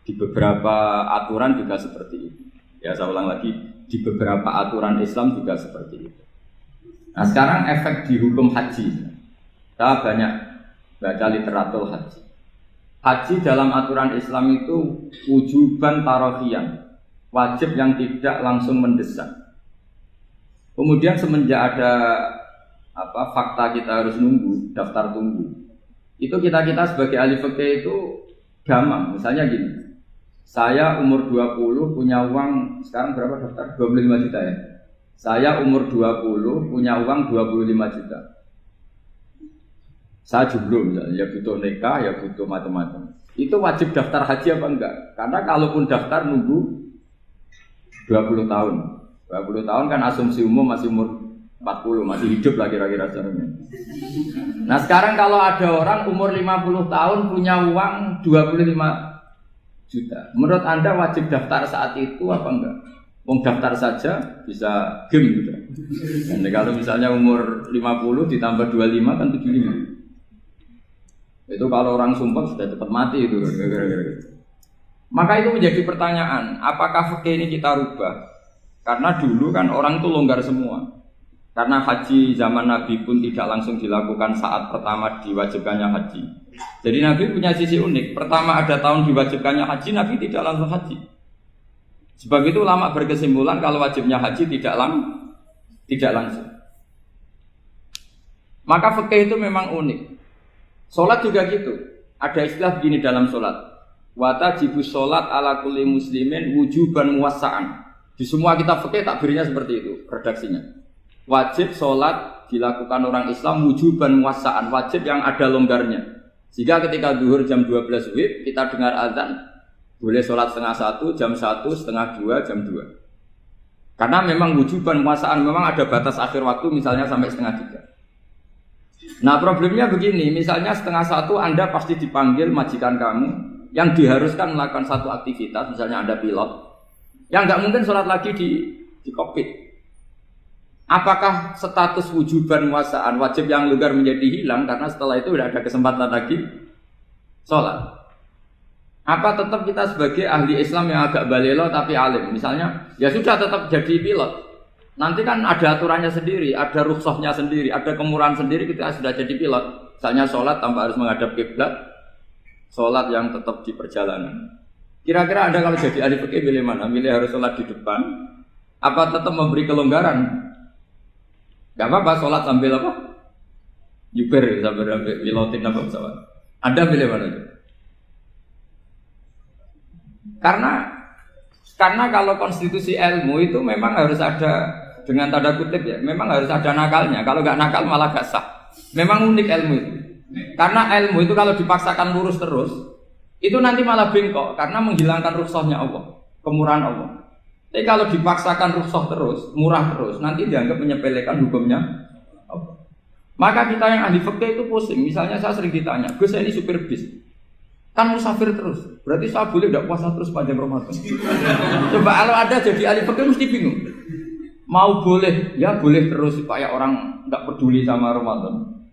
Di beberapa aturan juga seperti itu. Ya saya ulang lagi, di beberapa aturan Islam juga seperti itu. Nah sekarang efek di hukum haji. Kita banyak baca literatur haji. Haji dalam aturan Islam itu wujuban tarofian, wajib yang tidak langsung mendesak. Kemudian semenjak ada fakta kita harus nunggu, daftar tunggu. Itu kita sebagai ahli fikih itu gampang. Misalnya gini. Saya umur 20 punya uang, sekarang berapa daftar? 25 juta ya. Saya umur 20 punya uang 25 juta. Saya jomblo misalnya, ya butuh nikah, ya butuh macam-macam. Itu wajib daftar haji apa enggak? Karena kalaupun daftar nunggu 20 tahun. 20 tahun kan asumsi umum masih umur 40, masih hidup lah kira-kira sebenarnya. Nah sekarang kalau ada orang umur 50 tahun punya uang 25 juta. Menurut Anda wajib daftar saat itu apa enggak? Wong daftar saja bisa game gitu. Dan kalau misalnya umur 50 ditambah 25 kan 75. Itu kalau orang sumpah sudah cepat mati itu. Maka itu menjadi pertanyaan, apakah fikih ini kita rubah? Karena dulu kan orang itu longgar semua. Karena haji zaman Nabi pun tidak langsung dilakukan saat pertama diwajibkannya haji. Jadi Nabi punya sisi unik. Pertama ada tahun diwajibkannya haji, Nabi tidak langsung haji. Sebab itu ulama berkesimpulan kalau wajibnya haji tidak langsung. Maka fikih itu memang unik. Sholat juga gitu. Ada istilah begini dalam sholat. Wa tajibus sholat ala kulli muslimin wujuban muwassa'an. Di semua kitab fikih takbirnya seperti itu redaksinya. Wajib sholat dilakukan orang Islam wujuban muwassa'an, wajib yang ada longgarnya. Jika ketika zuhur jam 12 WIB kita dengar azan, boleh sholat setengah 1, jam 1, setengah 2, jam 2. Karena memang wujuban muwassa'an, memang ada batas akhir waktu misalnya sampai setengah 3. Nah problemnya begini, misalnya setengah 1 Anda pasti dipanggil majikan kamu yang diharuskan melakukan satu aktivitas, misalnya Anda pilot, yang nggak mungkin sholat lagi di kokpit. Apakah status wujuban muwassa'an wajib yang longgar menjadi hilang karena setelah itu tidak ada kesempatan lagi sholat? Apa tetap kita sebagai ahli Islam yang agak balelo tapi alim, misalnya ya sudah tetap jadi pilot, Nanti kan ada aturannya sendiri, ada rukhsahnya sendiri, ada kemurahan sendiri kita sudah jadi pilot. Misalnya sholat tanpa harus menghadap kiblat, sholat yang tetap di perjalanan. Kira-kira Anda kalau jadi ahli fikih pilih mana? Pilih harus sholat di depan, apa tetap memberi kelonggaran? Gak apa-apa, sholat sambil apa? Yuber, sambil pilotin apa pesawat. Anda pilih mana? Karena kalau konstitusi ilmu itu memang harus ada, dengan tanda kutip ya, memang harus ada nakalnya. Kalau nggak nakal malah gak sah. Memang unik ilmu itu. Karena ilmu itu kalau dipaksakan lurus terus, itu nanti malah bengkok karena menghilangkan rukhsahnya Allah, kemurahan Allah. Tapi kalau dipaksakan rukhsah terus, murah terus, nanti dianggap menyepelekan hukumnya Allah. Maka kita yang ahli fikih itu pusing. Misalnya saya sering ditanya, Gus saya ini supir bis, kan musafir terus, berarti saya boleh tidak puasa terus panjang Ramadan? Coba kalau ada jadi ahli fikih mesti bingung. Mau boleh, ya boleh terus supaya orang nggak peduli sama Ramadan.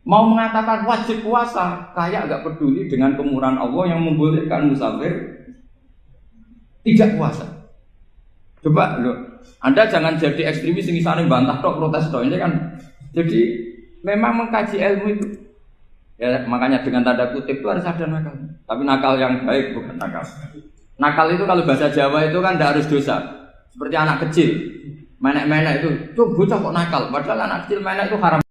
Mau mengatakan wajib puasa, kayak nggak peduli dengan kemurahan Allah yang membolehkan musafir tidak puasa. Coba loh, Anda jangan jadi ekstremis yang misalnya bantah tok, protes tok, ini kan. Jadi memang mengkaji ilmu itu, ya makanya dengan tanda kutip itu harus ada nakal. Tapi nakal yang baik bukan nakal. Nakal itu kalau bahasa Jawa itu kan tidak harus dosa. Seperti anak kecil, menek-menek itu, tuh bocah kok nakal. Padahal anak kecil menek itu haram.